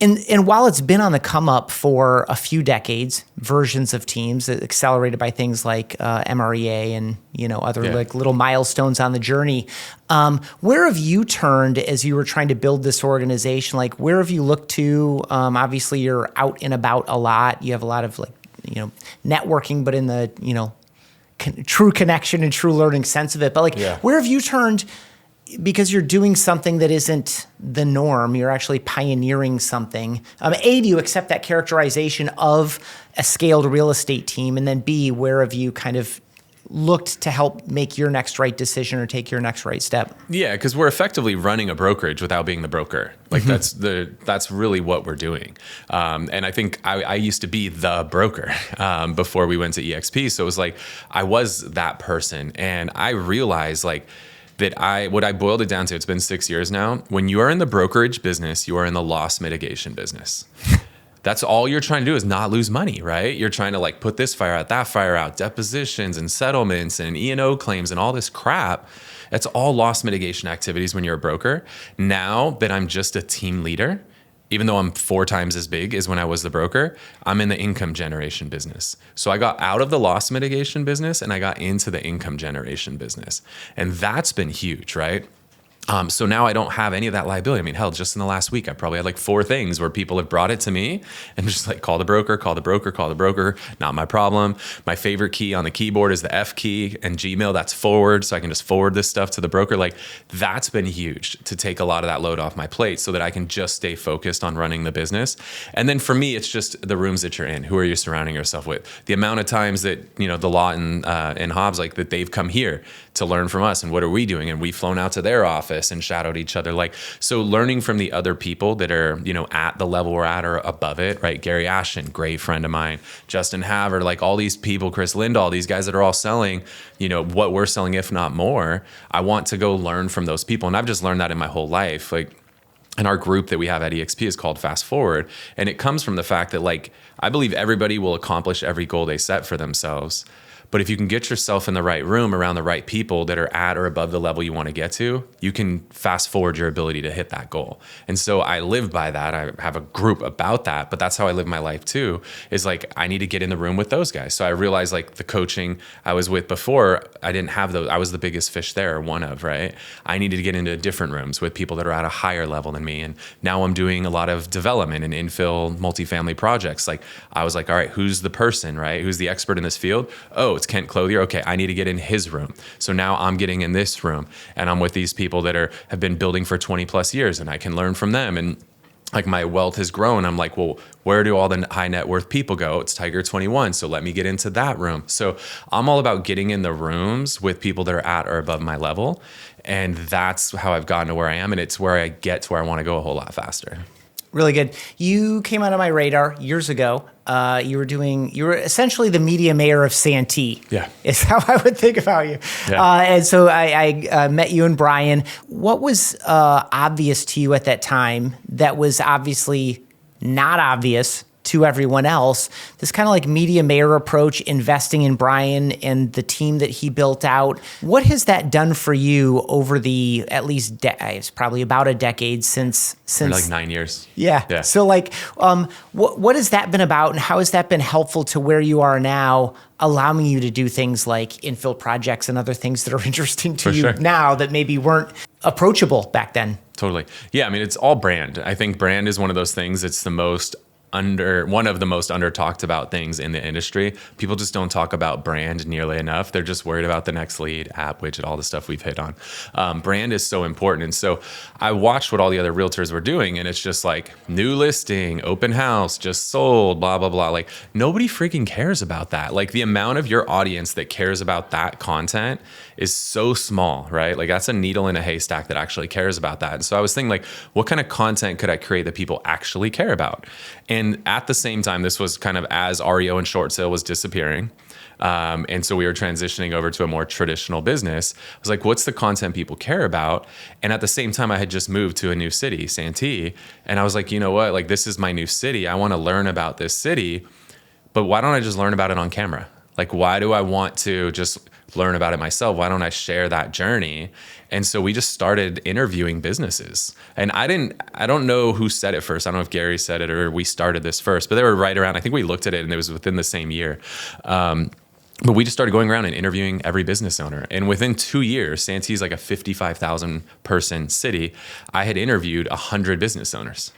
And while it's been on the come up for a few decades, versions of teams accelerated by things like MREA and other like little milestones on the journey, where have you turned as you were trying to build this organization? Like, where have you looked to? Obviously, you're out and about a lot. You have a lot of networking, but in the true connection and true learning sense of it. But where have you turned? Because you're doing something that isn't the norm, you're actually pioneering something. A, do you accept that characterization of a scaled real estate team? And then B, where have you kind of looked to help make your next right decision or take your next right step? Yeah, because we're effectively running a brokerage without being the broker. Like that's really what we're doing. And I think I used to be the broker before we went to EXP. So it was like I was that person, and I realized what I boiled it down to, it's been 6 years now. When you are in the brokerage business, you are in the loss mitigation business. That's all you're trying to do is not lose money, right? You're trying to put this fire out, that fire out, depositions and settlements and E&O claims and all this crap. That's all loss mitigation activities when you're a broker. Now that I'm just a team leader, even though I'm 4 times as big as when I was the broker, I'm in the income generation business. So I got out of the loss mitigation business and I got into the income generation business. And that's been huge, right? So now I don't have any of that liability. I mean, hell, just in the last week, I probably had 4 things where people have brought it to me and just call the broker, call the broker, call the broker. Not my problem. My favorite key on the keyboard is the F key, and Gmail, that's forward. So I can just forward this stuff to the broker. That's been huge to take a lot of that load off my plate so that I can just stay focused on running the business. And then for me, it's just the rooms that you're in. Who are you surrounding yourself with? The amount of times that, the Lawton and Hobbs, that they've come here to learn from us and what are we doing? And we've flown out to their office and shadowed each other. So learning from the other people that are, at the level we're at or above it, right? Gary Ashton, great friend of mine, Justin Havard, all these people, Chris Lindahl, these guys that are all selling, what we're selling, if not more. I want to go learn from those people. And I've just learned that in my whole life. And our group that we have at EXP is called Fast Forward. And it comes from the fact that I believe everybody will accomplish every goal they set for themselves. But if you can get yourself in the right room around the right people that are at or above the level you want to get to, you can fast forward your ability to hit that goal. And so I live by that. I have a group about that, but that's how I live my life too, is I need to get in the room with those guys. So I realized the coaching I was with before, I didn't have those. I was the biggest fish there, one of, right? I needed to get into different rooms with people that are at a higher level than me. And now I'm doing a lot of development and infill multifamily projects. I was all right, who's the person, right? Who's the expert in this field? Oh, it's Kent Clothier. Okay, I need to get in his room. So now I'm getting in this room and I'm with these people that have been building for 20 plus years and I can learn from them. And my wealth has grown. I'm well, where do all the high net worth people go? It's Tiger 21. So let me get into that room. So I'm all about getting in the rooms with people that are at or above my level. And that's how I've gotten to where I am. And it's where I get to where I want to go a whole lot faster. Really good. You came out of my radar years ago. You were essentially the media mayor of Santee. Yeah. Is how I would think about you. Yeah. And so I met you and Brian. What was obvious to you at that time that was obviously not obvious to everyone else. This kind of like media mayor approach, investing in Brian and the team that he built out. What has that done for you over the at least it's probably about a decade since like 9 years. Yeah. So like, what has that been about, and how has that been helpful to where you are now, allowing you to do things like infill projects and other things that are interesting to you now that maybe weren't approachable back then? Totally. Yeah. I mean, it's all brand. I think brand is one of those things. It's one of the most under talked about things in the industry. People just don't talk about brand nearly enough. They're just worried about the next lead, app, widget, all the stuff we've hit on. Brand is so important. And so I watched what all the other realtors were doing, and it's just like new listing, open house, just sold, blah, blah, blah. Like nobody freaking cares about that. Like the amount of your audience that cares about that content is so small, right? Like that's a needle in a haystack that actually cares about that. And so I was thinking like, what kind of content could I create that people actually care about? And at the same time, this was kind of as REO and short sale was disappearing. And so we were transitioning over to a more traditional business. I was like, what's the content people care about? And at the same time, I had just moved to a new city, Santee. And I was like, you know what? Like, this is my new city. I want to learn about this city, but why don't I just learn about it on camera? Like, why do I want to just learn about it myself? Why don't I share that journey? And so we just started interviewing businesses. And I don't know who said it first. I don't know if Gary said it or we started this first, but they were right around, I think we looked at it and it was within the same year. But we just started going around and interviewing every business owner. And within 2 years, Santee is like a 55,000 person city. I had interviewed 100 business owners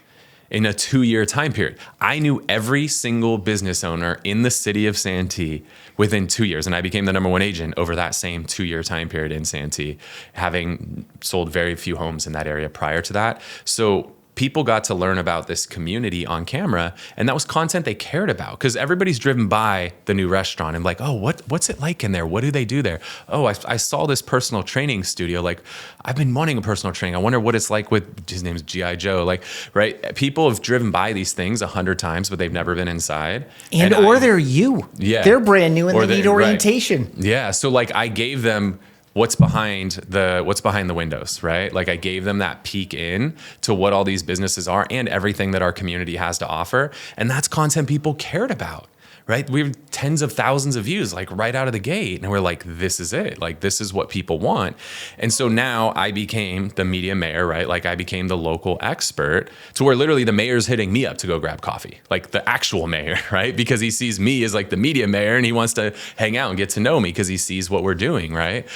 in a 2-year time period. I knew every single business owner in the city of Santee within 2 years. And I became the number one agent over that same 2-year time period in Santee, having sold very few homes in that area prior to that. So people got to learn about this community on camera, and that was content they cared about, because everybody's driven by the new restaurant and like, oh, what's it like in there? What do they do there? Oh, I saw this personal training studio. Like, I've been wanting a personal training. I wonder what it's like with, his name's G.I. Joe. Like, right? People have driven by these things 100 times, but they've never been inside. Or they're you. Yeah. They're brand new and they need orientation. Right. Yeah. So like I gave them what's behind the windows, right? Like I gave them that peek in to what all these businesses are and everything that our community has to offer. And that's content people cared about, right? We have tens of thousands of views, like right out of the gate. And we're like, this is it. Like, this is what people want. And so now I became the media mayor, right? Like I became the local expert to where literally the mayor's hitting me up to go grab coffee, like the actual mayor, right? Because he sees me as like the media mayor and he wants to hang out and get to know me because he sees what we're doing, right?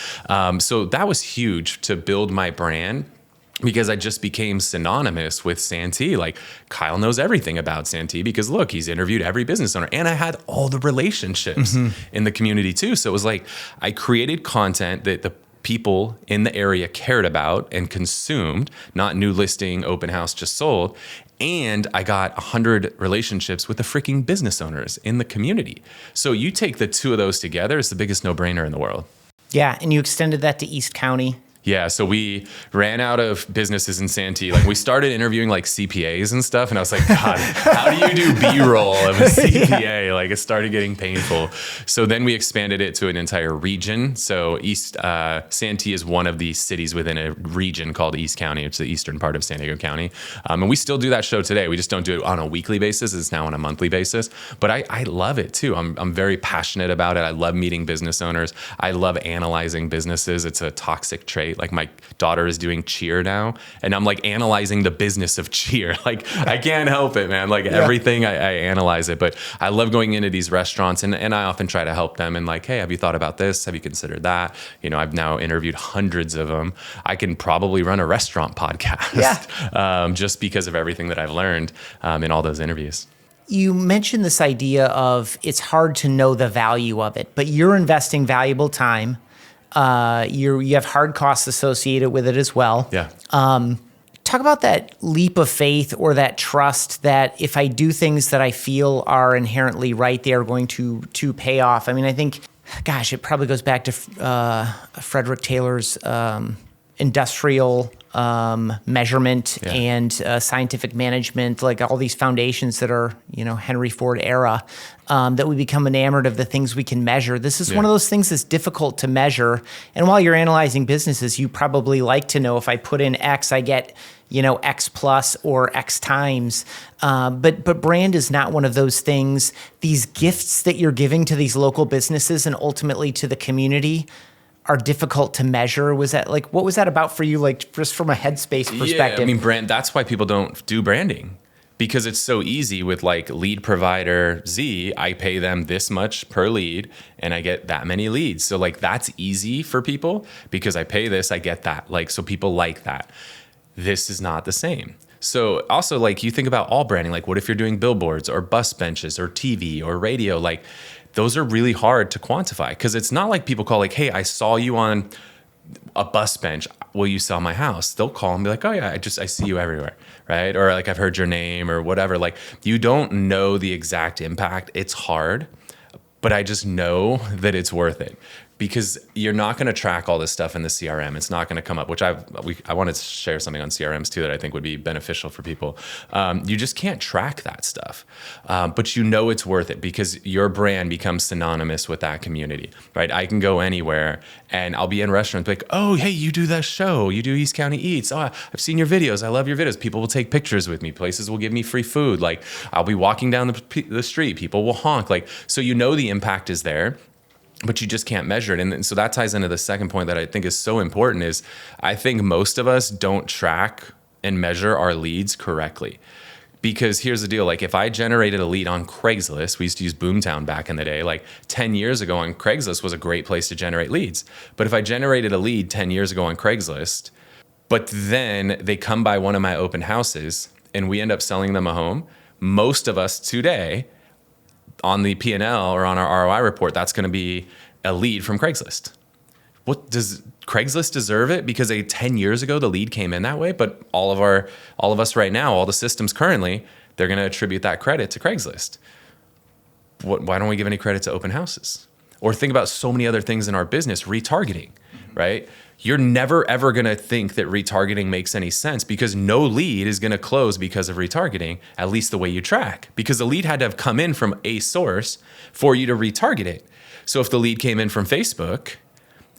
So that was huge to build my brand, because I just became synonymous with Santee. Like Kyle knows everything about Santee because look, he's interviewed every business owner, and I had all the relationships in the community too. So it was like, I created content that the people in the area cared about and consumed, not new listing, open house, just sold. And I got 100 relationships with the freaking business owners in the community. So you take the two of those together, it's the biggest no-brainer in the world. Yeah, and you extended that to East County. Yeah, so we ran out of businesses in Santee. Like we started interviewing like CPAs and stuff, and I was like, God, how do you do B-roll of a CPA? Yeah. Like it started getting painful. So then we expanded it to an entire region. So Santee is one of the cities within a region called East County. It's the eastern part of San Diego County. And we still do that show today. We just don't do it on a weekly basis. It's now on a monthly basis. But I love it too. I'm very passionate about it. I love meeting business owners. I love analyzing businesses. It's a toxic trait. Like my daughter is doing cheer now, and I'm like analyzing the business of cheer. Like I can't help it, man. Like everything, I analyze it. But I love going into these restaurants, and I often try to help them. And like, hey, have you thought about this? Have you considered that? You know, I've now interviewed hundreds of them. I can probably run a restaurant podcast, just because of everything that I've learned in all those interviews. You mentioned this idea of it's hard to know the value of it, but you're investing valuable time. You have hard costs associated with it as well. Yeah. Talk about that leap of faith or that trust that if I do things that I feel are inherently right, they are going to pay off. I mean, I think, gosh, it probably goes back to Frederick Taylor's industrial measurement and scientific management, like all these foundations that are, Henry Ford era, that we become enamored of the things we can measure. This is one of those things that's difficult to measure. And while you're analyzing businesses, you probably like to know if I put in X, I get, X plus or X times. But brand is not one of those things. These gifts that you're giving to these local businesses and ultimately to the community are difficult to measure. Was that what was that about for you? Just from a headspace perspective? Yeah, I mean, brand, that's why people don't do branding, because it's so easy with lead provider Z. I pay them this much per lead and I get that many leads. So that's easy for people because I pay this, I get that. So people like that. This is not the same. So also you think about all branding, what if you're doing billboards or bus benches or TV or radio, those are really hard to quantify because it's not like people call hey, I saw you on a bus bench. Will you sell my house? They'll call and be oh yeah, I see you everywhere, right? Or I've heard your name or whatever. You don't know the exact impact. It's hard, but I just know that it's worth it. Because you're not going to track all this stuff in the CRM. It's not going to come up, which I wanted to share something on CRMs too that I think would be beneficial for people. You just can't track that stuff. But it's worth it because your brand becomes synonymous with that community, right? I can go anywhere and I'll be in restaurants oh, hey, you do that show. You do East County Eats. Oh, I've seen your videos. I love your videos. People will take pictures with me. Places will give me free food. I'll be walking down the street. People will honk. So the impact is there. But you just can't measure it. And so that ties into the second point that I think is so important is I think most of us don't track and measure our leads correctly. Because here's the deal, if I generated a lead on Craigslist, we used to use Boomtown back in the day, 10 years ago on Craigslist was a great place to generate leads. But if I generated a lead 10 years ago on Craigslist, but then they come by one of my open houses and we end up selling them a home, most of us today on the P&L or on our ROI report, that's going to be a lead from Craigslist. What does Craigslist deserve it? Because 10 years ago, the lead came in that way, but all of us right now, all the systems currently, they're going to attribute that credit to Craigslist. Why don't we give any credit to open houses? Or think about so many other things in our business, retargeting, right? You're never, ever going to think that retargeting makes any sense because no lead is going to close because of retargeting, at least the way you track. Because the lead had to have come in from a source for you to retarget it. So if the lead came in from Facebook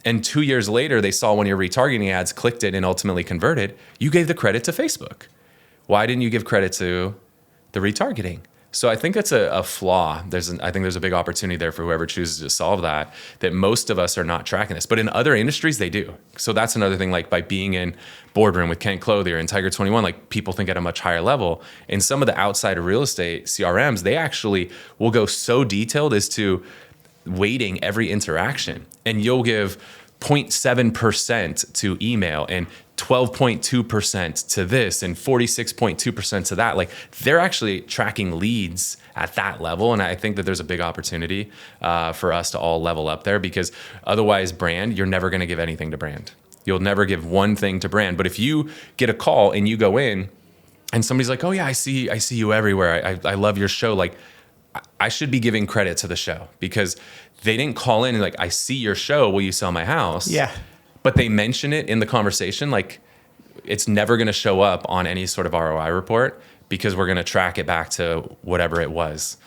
and 2 years later they saw one of your retargeting ads, clicked it, and ultimately converted, you gave the credit to Facebook. Why didn't you give credit to the retargeting? So I think that's a flaw. I think there's a big opportunity there for whoever chooses to solve that most of us are not tracking this. But in other industries, they do. So that's another thing, by being in Boardroom with Kent Clothier and Tiger 21, people think at a much higher level. In some of the outside of real estate CRMs, they actually will go so detailed as to weighting every interaction. And you'll give 0.7% to email and 12.2% to this and 46.2% to that. They're actually tracking leads at that level. And I think that there's a big opportunity for us to all level up there because otherwise brand, you're never going to give anything to brand. You'll never give one thing to brand. But if you get a call and you go in and somebody's oh yeah, I see you everywhere. I love your show. I should be giving credit to the show because they didn't call in and I see your show. Will you sell my house? Yeah. But they mention it in the conversation. It's never going to show up on any sort of ROI report because we're going to track it back to whatever it was.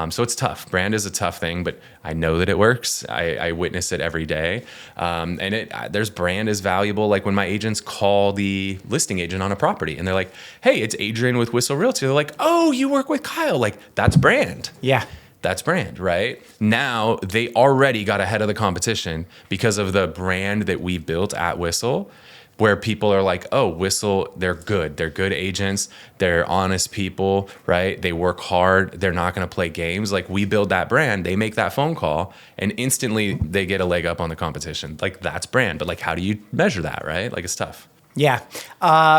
So it's tough. Brand is a tough thing, but I know that it works. I witness it every day. There's brand is valuable. When my agents call the listing agent on a property and they're hey, it's Adrian with Whissel Realty. They're oh, you work with Kyle. That's brand. Yeah. That's brand, right? Now they already got ahead of the competition because of the brand that we built at Whissel, where people are oh, Whissel, they're good. They're good agents. They're honest people, right? They work hard. They're not going to play games. We build that brand. They make that phone call and instantly they get a leg up on the competition. That's brand. But how do you measure that, right? It's tough. Yeah.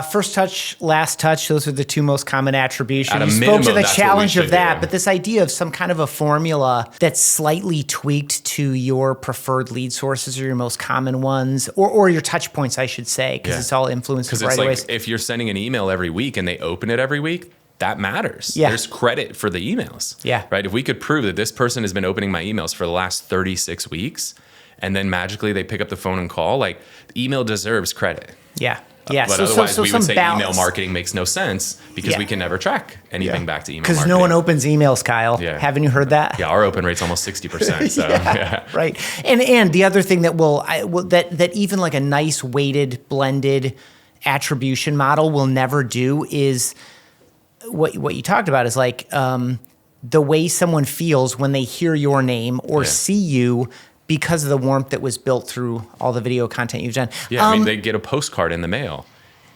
First touch, last touch, those are the two most common attributions. At a you minimum, spoke to the that's challenge what we of that, should do. but this idea of some kind of a formula that's slightly tweaked to your preferred lead sources or your most common ones, or your touch points, I should say, because it's all influenced Because right it's away. if you're sending an email every week and they open it every week, that matters. Yeah. There's credit for the emails. Yeah. Right? If we could prove that this person has been opening my emails for the last 36 weeks, and then magically they pick up the phone and call. Like, email deserves credit. Yeah. Yeah. But otherwise, we would say email marketing makes no sense because we can never track anything back to email marketing. Because no one opens emails, Kyle. Yeah. Haven't you heard that? Yeah, our open rate's almost 60%. So Right. And the other thing that that even like a nice weighted blended attribution model will never do is what you talked about is like the way someone feels when they hear your name or see you because of the warmth that was built through all the video content you've done. Yeah, I mean, they get a postcard in the mail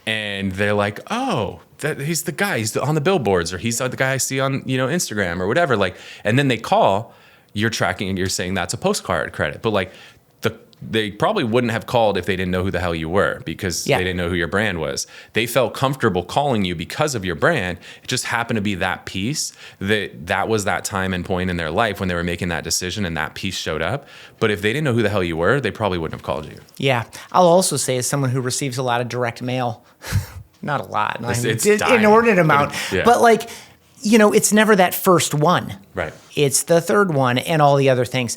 and they're like, oh, he's the guy, he's on the billboards, or he's the guy I see on, Instagram or whatever. Like, and then they call, you're tracking and you're saying that's a postcard credit. But like they probably wouldn't have called if they didn't know who the hell you were, because they didn't know who your brand was. They felt comfortable calling you because of your brand. It just happened to be that piece that was that time and point in their life when they were making that decision, and that piece showed up. But if they didn't know who the hell you were, they probably wouldn't have called you. Yeah. I'll also say, as someone who receives a lot of direct mail, not a lot, it's an inordinate amount, but like, it's never that first one. Right. It's the third one and all the other things.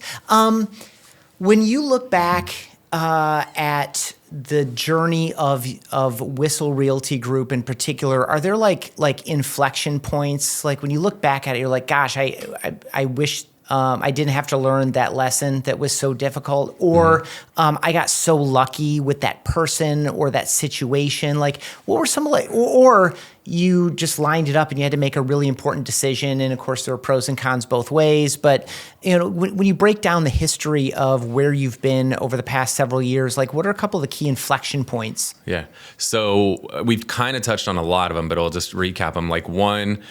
When you look back at the journey of Whissel Realty Group in particular, are there like inflection points? Like when you look back at it, you're like, gosh, I wish I didn't have to learn that lesson that was so difficult, or I got so lucky with that person or that situation. Like, what were some or you just lined it up and you had to make a really important decision. And of course, there are pros and cons both ways. But when you break down the history of where you've been over the past several years, like what are a couple of the key inflection points? Yeah. So we've kind of touched on a lot of them, but I'll just recap them. Like one,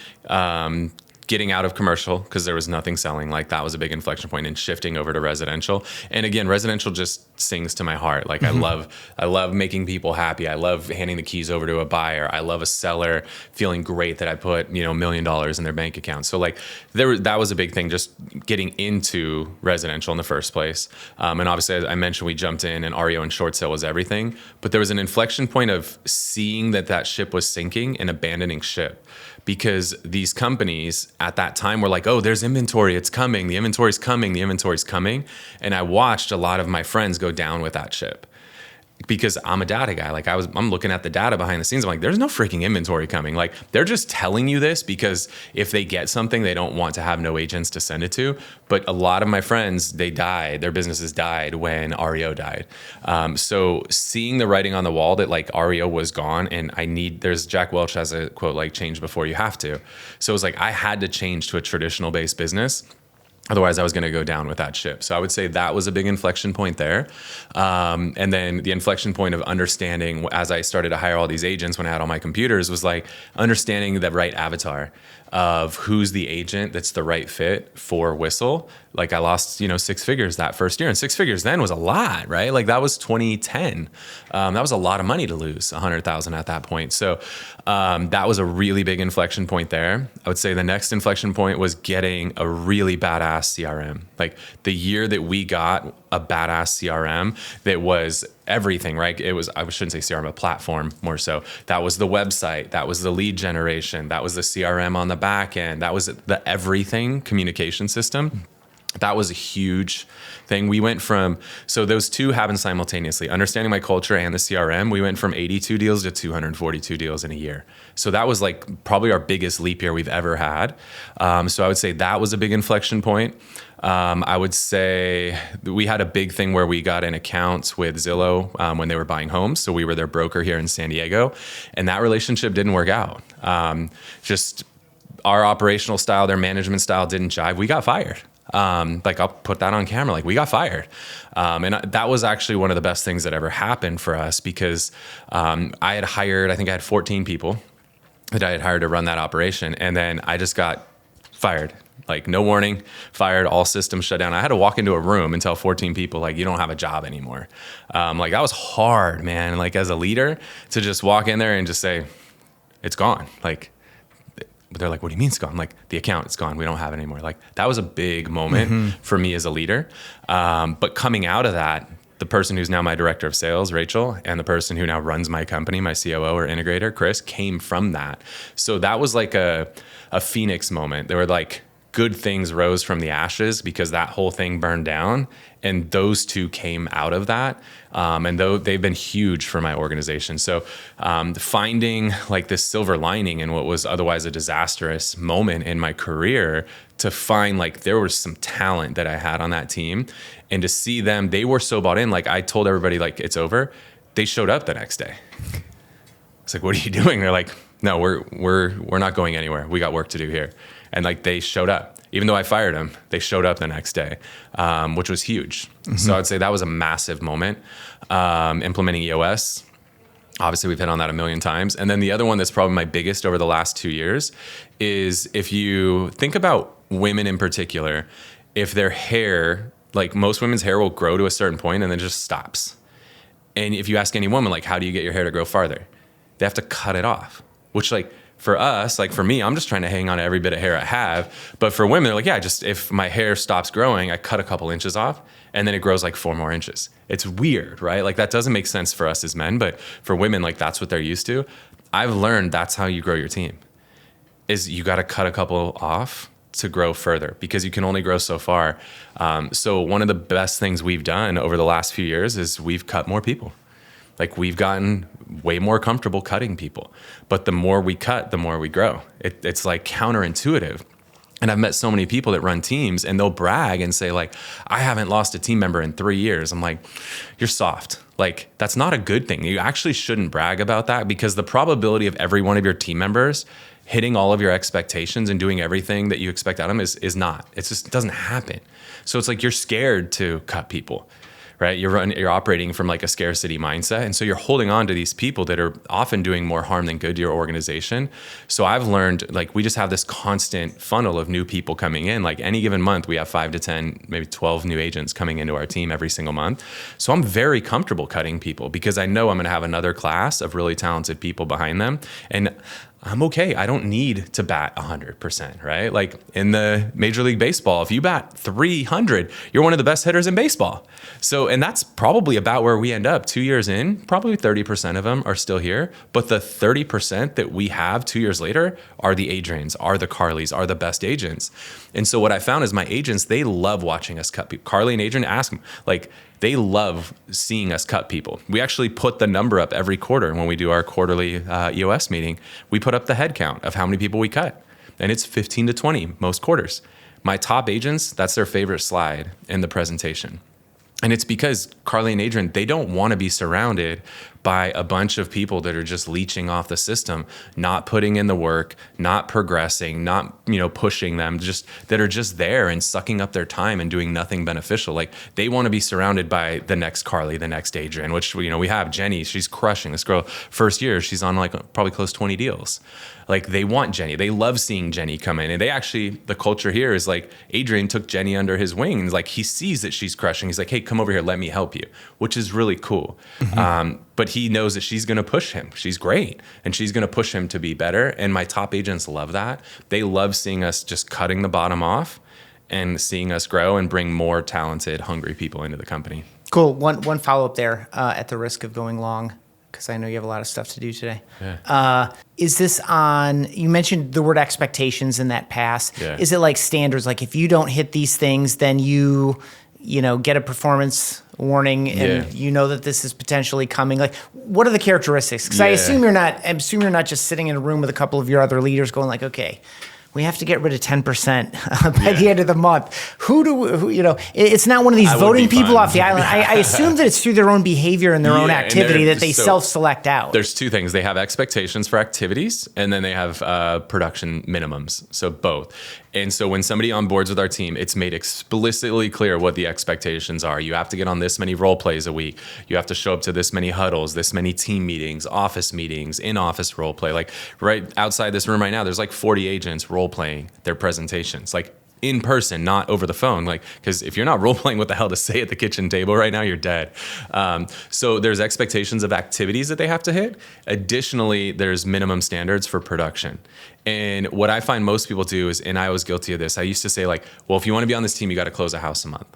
getting out of commercial because there was nothing selling. Like that was a big inflection point, and shifting over to residential. And again, residential just sings to my heart. Like I love making people happy. I love handing the keys over to a buyer. I love a seller feeling great that I put, $1 million in their bank account. So like that was a big thing, just getting into residential in the first place. And obviously, as I mentioned, we jumped in and REO and short sale was everything, but there was an inflection point of seeing that ship was sinking and abandoning ship. Because these companies at that time were like, oh, there's inventory, it's coming, the inventory's coming, the inventory's coming. And I watched a lot of my friends go down with that ship. Because I'm a data guy. Like I'm looking at the data behind the scenes. I'm like, there's no freaking inventory coming. Like they're just telling you this because if they get something, they don't want to have no agents to send it to. But a lot of my friends, they died. Their businesses died when REO died. So seeing the writing on the wall that like REO was gone, and there's Jack Welch has a quote like, change before you have to. So it was like I had to change to a traditional based business. Otherwise, I was going to go down with that ship. So I would say that was a big inflection point there. And then the inflection point of understanding, as I started to hire all these agents when I had all my computers, was like understanding the right avatar of who's the agent that's the right fit for Whissel. Like I lost, 6 figures that first year, and 6 figures then was a lot, right? Like that was 2010. That was a lot of money to lose, 100,000 at that point. So that was a really big inflection point there. I would say the next inflection point was getting a really badass CRM. Like the year that we got a badass CRM that was everything, right? It was, I shouldn't say CRM, a platform more so. That was the website. That was the lead generation. That was the CRM on the back end. That was the everything communication system. That was a huge thing. We went from, so those two happened simultaneously. Understanding my culture and the CRM, we went from 82 deals to 242 deals in a year. So that was like probably our biggest leap year we've ever had. So I would say that was a big inflection point. I would say we had a big thing where we got an account with Zillow when they were buying homes. So we were their broker here in San Diego, and that relationship didn't work out. Just our operational style, their management style didn't jive. We got fired. Like I'll put that on camera, like we got fired. And that was actually one of the best things that ever happened for us, because I had 14 people that I had hired to run that operation. And then I just got fired, like no warning, fired, all systems shut down. I had to walk into a room and tell 14 people, like, you don't have a job anymore. Like that was hard, man. Like as a leader to just walk in there and just say, it's gone. Like, but they're like, what do you mean it's gone? Like the account, it's gone. We don't have it anymore. Like that was a big moment for me as a leader. But coming out of that, the person who's now my director of sales, Rachel, and the person who now runs my company, my COO or integrator, Chris, came from that. So that was like a Phoenix moment. They were like, good things rose from the ashes because that whole thing burned down. And those two came out of that. And though they've been huge for my organization. So finding like this silver lining in what was otherwise a disastrous moment in my career, to find like there was some talent that I had on that team, and to see them, they were so bought in. Like I told everybody like, it's over. They showed up the next day. It's like, what are you doing? They're like, no, we're not going anywhere. We got work to do here. And like they showed up. Even though I fired them, they showed up the next day, which was huge. So I'd say that was a massive moment. Implementing EOS, obviously we've hit on that a million times. And then the other one that's probably my biggest over the last 2 years is if you think about women in particular, if their hair, like most women's hair will grow to a certain point and then just stops. And if you ask any woman, like, how do you get your hair to grow farther? They have to cut it off, which like, for us, like for me, I'm just trying to hang on to every bit of hair I have. But for women, they're like, yeah, just if my hair stops growing, I cut a couple inches off and then it grows like 4 more inches. It's weird, right? Like that doesn't make sense for us as men, but for women, like that's what they're used to. I've learned that's how you grow your team, is you got to cut a couple off to grow further, because you can only grow so far. So one of the best things we've done over the last few years is we've cut more people. Like we've gotten way more comfortable cutting people, but the more we cut, the more we grow. It's like counterintuitive. And I've met so many people that run teams and they'll brag and say like, I haven't lost a team member in 3 years. I'm like, you're soft. Like that's not a good thing. You actually shouldn't brag about that, because the probability of every one of your team members hitting all of your expectations and doing everything that you expect out of them is not. It's just, it doesn't happen. So it's like you're scared to cut people. Right? You're operating from like a scarcity mindset. And so you're holding on to these people that are often doing more harm than good to your organization. So I've learned, like, we just have this constant funnel of new people coming in. Like any given month, we have 5 to 10, maybe 12 new agents coming into our team every single month. So I'm very comfortable cutting people, because I know I'm going to have another class of really talented people behind them. And I'm okay. I don't need to bat 100%, right? Like in the Major League Baseball, if you bat 300, you're one of the best hitters in baseball. So, and that's probably about where we end up 2 years in. Probably 30% of them are still here. But the 30% that we have 2 years later are the Adrians, are the Carlys, are the best agents. And so what I found is my agents, they love watching us cut people. Carly and Adrian, ask them, like, they love seeing us cut people. We actually put the number up every quarter when we do our quarterly EOS meeting. We put up the head count of how many people we cut. And it's 15 to 20 most quarters. My top agents, that's their favorite slide in the presentation. And it's because Carly and Adrian, they don't want to be surrounded by a bunch of people that are just leeching off the system, not putting in the work, not progressing, not, pushing them, just that are just there and sucking up their time and doing nothing beneficial. Like they want to be surrounded by the next Carly, the next Adrian, which, we have Jenny. She's crushing this girl. First year, she's on like probably close to 20 deals. Like they want Jenny. They love seeing Jenny come in. And they actually, the culture here is like Adrian took Jenny under his wing. And like he sees that she's crushing. He's like, hey, come over here. Let me help you, which is really cool. Mm-hmm. But he knows that she's going to push him. She's great. And she's going to push him to be better. And my top agents love that. They love seeing us just cutting the bottom off and seeing us grow and bring more talented, hungry people into the company. Cool. One follow-up there at the risk of going long, because I know you have a lot of stuff to do today. Yeah. Is this on, you mentioned the word expectations in that pass. Yeah. Is it like standards? Like if you don't hit these things, then you get a performance warning and you know that this is potentially coming. Like what are the characteristics? Because I assume you're not just sitting in a room with a couple of your other leaders going like, okay, we have to get rid of 10% by the end of the month. It's not one of these voting people off the island. I assume that it's through their own behavior and their own activity that they self-select out. There's two things. They have expectations for activities, and then they have production minimums. So both. And so when somebody onboards with our team, it's made explicitly clear what the expectations are. You have to get on this many role plays a week. You have to show up to this many huddles, this many team meetings, office meetings, in-office role play. Like right outside this room right now, there's like 40 agents role playing their presentations. Like in person, not over the phone. Like, because if you're not role playing what the hell to say at the kitchen table right now, you're dead. So there's expectations of activities that they have to hit. Additionally, there's minimum standards for production. And what I find most people do is, and I was guilty of this, I used to say like, well, if you want to be on this team, you got to close a house a month.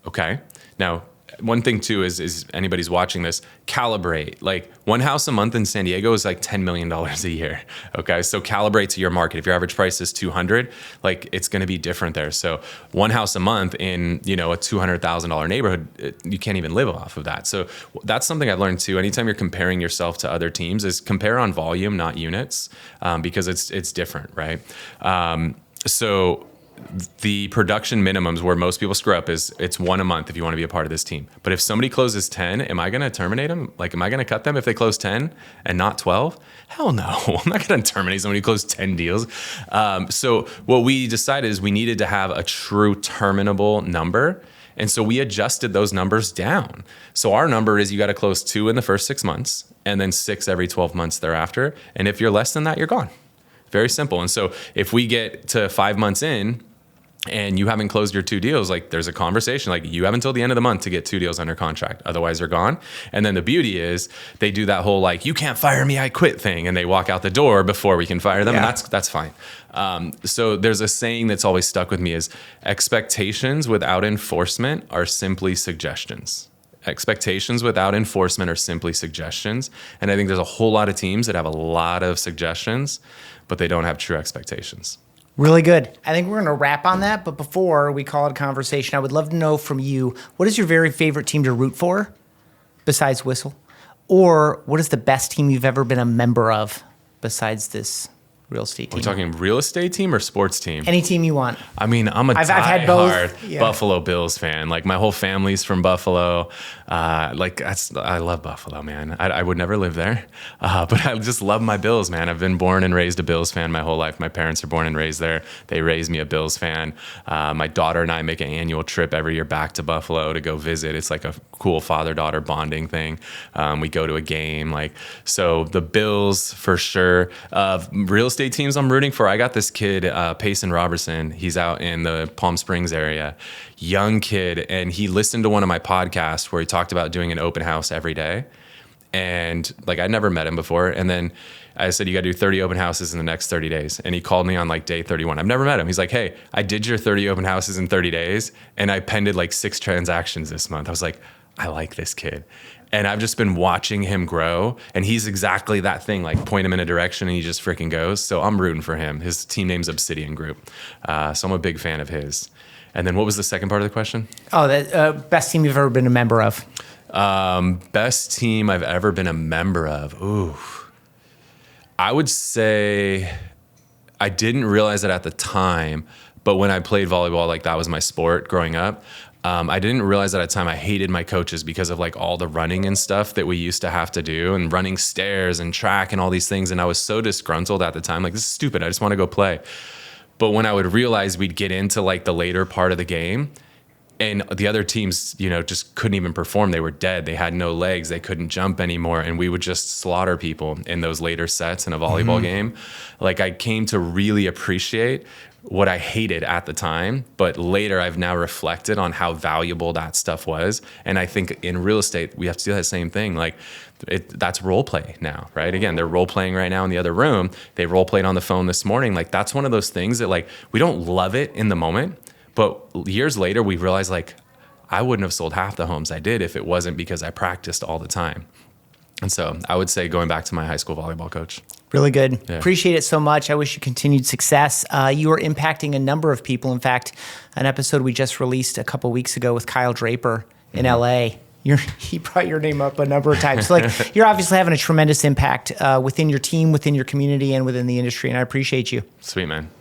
Okay. Now, one thing too is anybody's watching this, calibrate. Like one house a month in San Diego is like $10 million a year. Okay. So calibrate to your market. If your average price is 200, like it's going to be different there. So one house a month in, you know, a $200,000 neighborhood, you can't even live off of that. So that's something I've learned too. Anytime you're comparing yourself to other teams, is compare on volume, not units, because it's different. Right. So the production minimums where most people screw up is it's one a month if you want to be a part of this team. But if somebody closes 10, am I going to terminate them? Like, am I going to cut them if they close 10 and not 12? Hell no. I'm not going to terminate somebody who closed 10 deals. So what we decided is we needed to have a true terminable number. And so we adjusted those numbers down. So our number is you got to close 2 in the first 6 months and then 6 every 12 months thereafter. And if you're less than that, you're gone. Very simple. And so if we get to 5 months in, and you haven't closed your 2 deals, like there's a conversation, like you have until the end of the month to get 2 deals under contract. Otherwise they're gone. And then the beauty is they do that whole, like, you can't fire me, I quit thing. And they walk out the door before we can fire them. Yeah. And that's fine. So there's a saying that's always stuck with me is expectations without enforcement are simply suggestions. Expectations without enforcement are simply suggestions. And I think there's a whole lot of teams that have a lot of suggestions, but they don't have true expectations. Really good. I think we're going to wrap on that. But before we call it a conversation, I would love to know from you, what is your very favorite team to root for besides Whissel? Or what is the best team you've ever been a member of besides this real estate team? We're talking real estate team or sports team? Any team you want. I mean, I'm a diehard Buffalo Bills fan. Like my whole family's from Buffalo. I love Buffalo, man. I would never live there, but I just love my Bills, man. I've been born and raised a Bills fan my whole life. My parents are born and raised there. They raised me a Bills fan. My daughter and I make an annual trip every year back to Buffalo to go visit. It's like a cool father-daughter bonding thing. We go to a game, so the Bills for sure. Real estate teams I'm rooting for, I got this kid, Payson Robertson. He's out in the Palm Springs area, young kid, and he listened to one of my podcasts where he talked about doing an open house every day. And I'd never met him before. And then I said, you got to do 30 open houses in the next 30 days. And he called me on day 31. I've never met him. He's like, hey, I did your 30 open houses in 30 days and I pended 6 transactions this month. I was like, I like this kid. And I've just been watching him grow, and he's exactly that thing, point him in a direction and he just freaking goes. So I'm rooting for him. His team name's Obsidian Group. So I'm a big fan of his. And then what was the second part of the question? Oh, the best team you've ever been a member of. Best team I've ever been a member of. Ooh. I would say I didn't realize it at the time, but when I played volleyball, that was my sport growing up. I didn't realize at the time I hated my coaches because of all the running and stuff that we used to have to do and running stairs and track and all these things. And I was so disgruntled at the time, this is stupid. I just want to go play. But when I would realize we'd get into the later part of the game and the other teams, just couldn't even perform. They were dead. They had no legs. They couldn't jump anymore. And we would just slaughter people in those later sets in a volleyball game. I came to really appreciate what I hated at the time, but later I've now reflected on how valuable that stuff was. And I think in real estate, we have to do that same thing. That's role play now, right? Again, they're role playing right now in the other room. They role played on the phone this morning. That's one of those things that we don't love it in the moment, but years later we realize I wouldn't have sold half the homes I did if it wasn't because I practiced all the time. And so I would say going back to my high school volleyball coach. Really good. Yeah. Appreciate it so much. I wish you continued success. You are impacting a number of people. In fact, an episode we just released a couple weeks ago with Kyle Draper in LA. He brought your name up a number of times. So you're obviously having a tremendous impact within your team, within your community, and within the industry. And I appreciate you. Sweet, man.